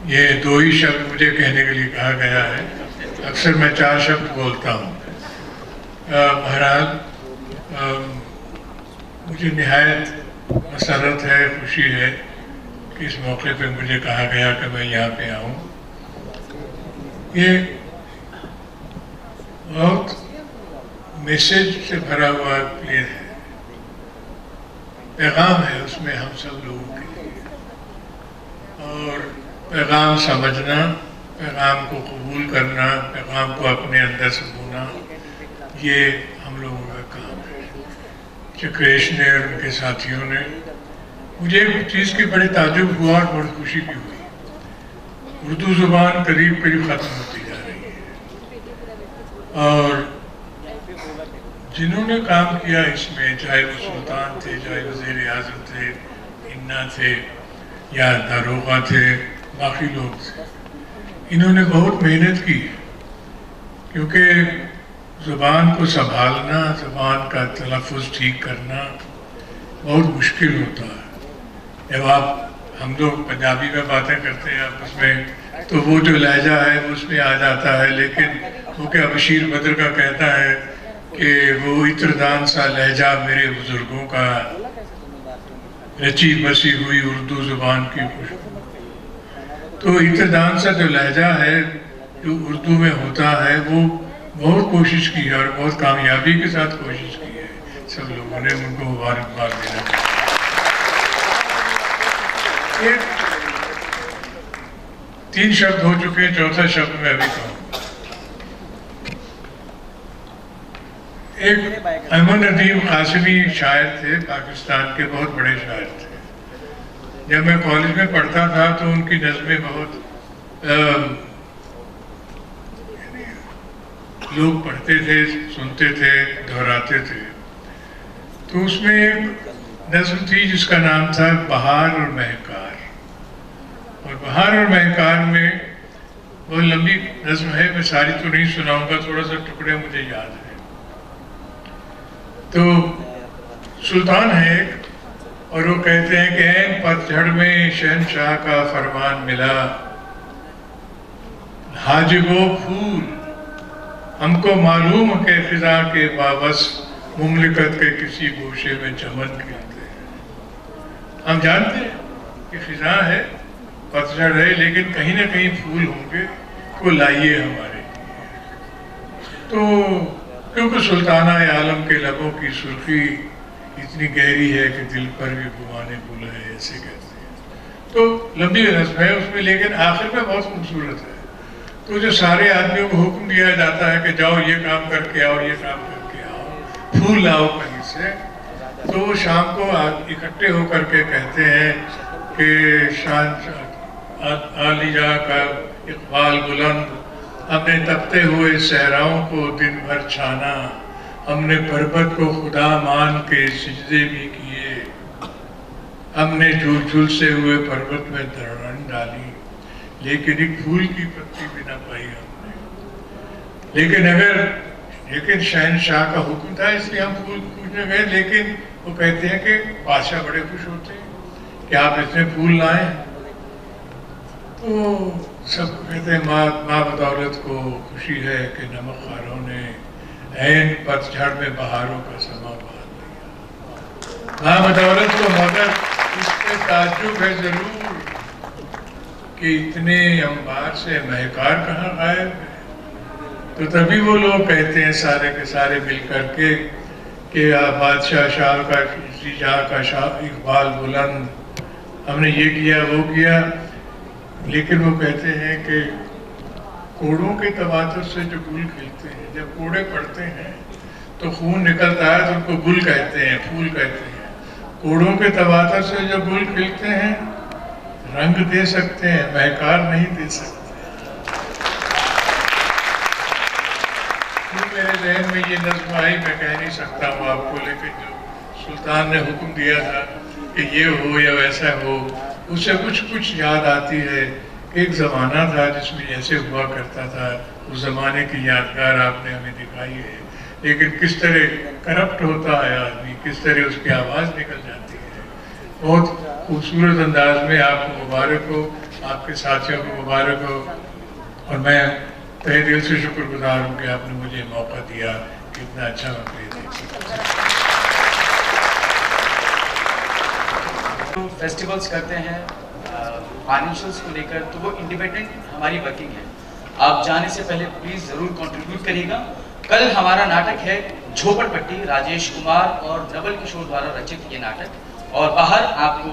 ये 2 ही शब्द मुझे कहने के लिए कहा गया है, अक्सर मैं 4 शब्द बोलता हूँ। बहरहाल मुझे निहायत मसरत है, खुशी है कि इस मौके पे मुझे कहा गया कि मैं यहाँ पे आऊँ। ये बहुत मैसेज से भरा हुआ प्ले है, पैगाम है उसमें हम सब लोगों के लिए, और पैगाम समझना, पैगाम को कबूल करना, पैगाम को अपने अंदर से बोना, ये हम लोगों का काम है। चक्रेश ने और उनके साथियों ने, मुझे एक चीज़ की बड़ी ताजुब हुआ और बड़ी खुशी भी हुई। उर्दू ज़ुबान करीब करीब ख़त्म होती जा रही है, और जिन्होंने काम किया इसमें, चाहे वो सुल्तान थे, चाहे वज़ीर आज़म थे, इन्ना थे या दारोगा थे, बाकी लोग थे, इन्होंने बहुत मेहनत की, क्योंकि ज़ुबान को संभालना, ज़ुबान का तलफ़ुज़ ठीक करना बहुत मुश्किल होता है। जब हम लोग पंजाबी में बातें करते हैं आपस में, तो वो जो लहजा है वो उसमें आ जाता है, लेकिन वो क्या बशीर बद्र का कहता है कि वो इत्रदान सा लहजा मेरे बुजुर्गों का, रची बसी हुई उर्दू ज़ुबान की खुशबू। तो इत्रदान सा जो लहजा है जो उर्दू में होता है, वो बहुत कोशिश की है और बहुत कामयाबी के साथ कोशिश की है सब लोगों ने, उनको मुबारकबाद देना चाहिए। 3 शब्द हो चुके हैं, 4था शब्द मैं अभी कहूँ। एक अहमद नदीम कासिमी शायर थे, पाकिस्तान के बहुत बड़े शायर थे। जब मैं कॉलेज में पढ़ता था तो उनकी नज़में बहुत लोग पढ़ते थे, सुनते थे, दोहराते थे। तो उसमें एक नज़्म थी जिसका नाम था बहार और महकार। और बहार और महकार में वो लंबी नज़्म है, मैं सारी तो नहीं सुनाऊंगा, थोड़ा सा टुकड़े मुझे याद है। तो सुल्तान है एक, और वो कहते हैं कि ऐन पतझड़ में शहनशाह का फरमान मिला, हाजिबो फूल हमको मालूम के फिजा के बाबस मुमलिकत के किसी गोशे में चमन खिलते हैं। हम जानते हैं कि फिजा है, पतझड़ है, लेकिन कहीं ना कहीं फूल होंगे, को लाइए हमारे लिए। तो क्योंकि सुल्ताना आलम के लबों की सुर्खी इतनी गहरी है कि दिल पर भी घुमाने बुला है, ऐसे कहते हैं। तो लंबी नज़्म है उसमें, लेकिन आखिर में बहुत खूबसूरत है। तो जो सारे आदमियों को हुक्म दिया जाता है कि जाओ ये काम करके आओ, ये काम करके आओ, फूल लाओ कहीं से, तो वो शाम को इकट्ठे होकर के कहते हैं कि शान आलिया का इकबाल बुलंद, हमने तपते हुए सहराओं को दिन भर छाना, हमने पर्वत को खुदा मान के सिजदे भी किए, हमने झूल से हुए पर्वत में दरड़न डाली, लेकिन एक फूल की पत्ती भी ना पाई हमने। लेकिन शहनशाह का हुक्म था, इसलिए हम फूल पूछने गए। लेकिन वो कहते हैं कि बादशाह बड़े खुश होते हैं कि आप इतने फूल लाए। तो सब कहते हैं माँ बदौलत को खुशी है कि नमक खारों ने ऐन पतझड़ में बहारों का समा बांध दिया। माँ बदौलत को मगर इससे ताज्जुब है जरूर कि इतने अंबार से महकार कहाँ गायब है। तो तभी वो लोग कहते हैं सारे के सारे मिल करके कि बादशाह शाह का शाह इकबाल बुलंद, हमने ये किया वो किया। लेकिन वो कहते हैं कि कोड़ों के तवातर से जो गुल खिलते हैं, जब कोड़े पड़ते हैं तो खून निकलता है तो उनको गुल कहते हैं, फूल कहते हैं। कोड़ों के तवातर से जो गुल खिलते हैं रंग दे सकते हैं, महकार नहीं दे सकते। तो मेरे जहन में ये नज़्म आई, मैं कह नहीं सकता हूँ आपको, लेकिन जो सुल्तान ने हुक्म दिया था कि ये हो या वैसा हो, उससे कुछ कुछ याद आती है। एक ज़माना था जिसमें ऐसे हुआ करता था, उस ज़माने की यादगार आपने हमें दिखाई है। लेकिन किस तरह करप्ट होता है आदमी, किस तरह उसकी आवाज़ निकल जाती है। बहुत खूबसूरत अंदाज में आपको मुबारक हो, आपके साथियों को मुबारक हो, और मैं तहे दिल से शुक्रगुजार हूँ कि आपने मुझे मौका दिया कि इतना अच्छा मैं प्ले देख सकता। तो फेस्टिवल्स करते हैं फाइनेंशियल्स को लेकर, तो वो इंडिपेंडेंट हमारी वर्किंग है। आप जाने से पहले प्लीज़ ज़रूर कंट्रीब्यूट करिएगा। कल हमारा नाटक है झोपड़पट्टी, राजेश कुमार और नवल किशोर द्वारा रचित ये नाटक, और बाहर आपको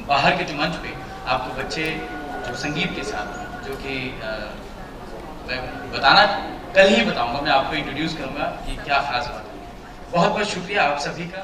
बाहर के जो मंच पे आपको बच्चे जो संगीत के साथ, जो कि मैं बताना कल ही बताऊंगा, मैं आपको इंट्रोड्यूस करूंगा कि क्या खास बात है। बहुत बहुत शुक्रिया आप सभी का।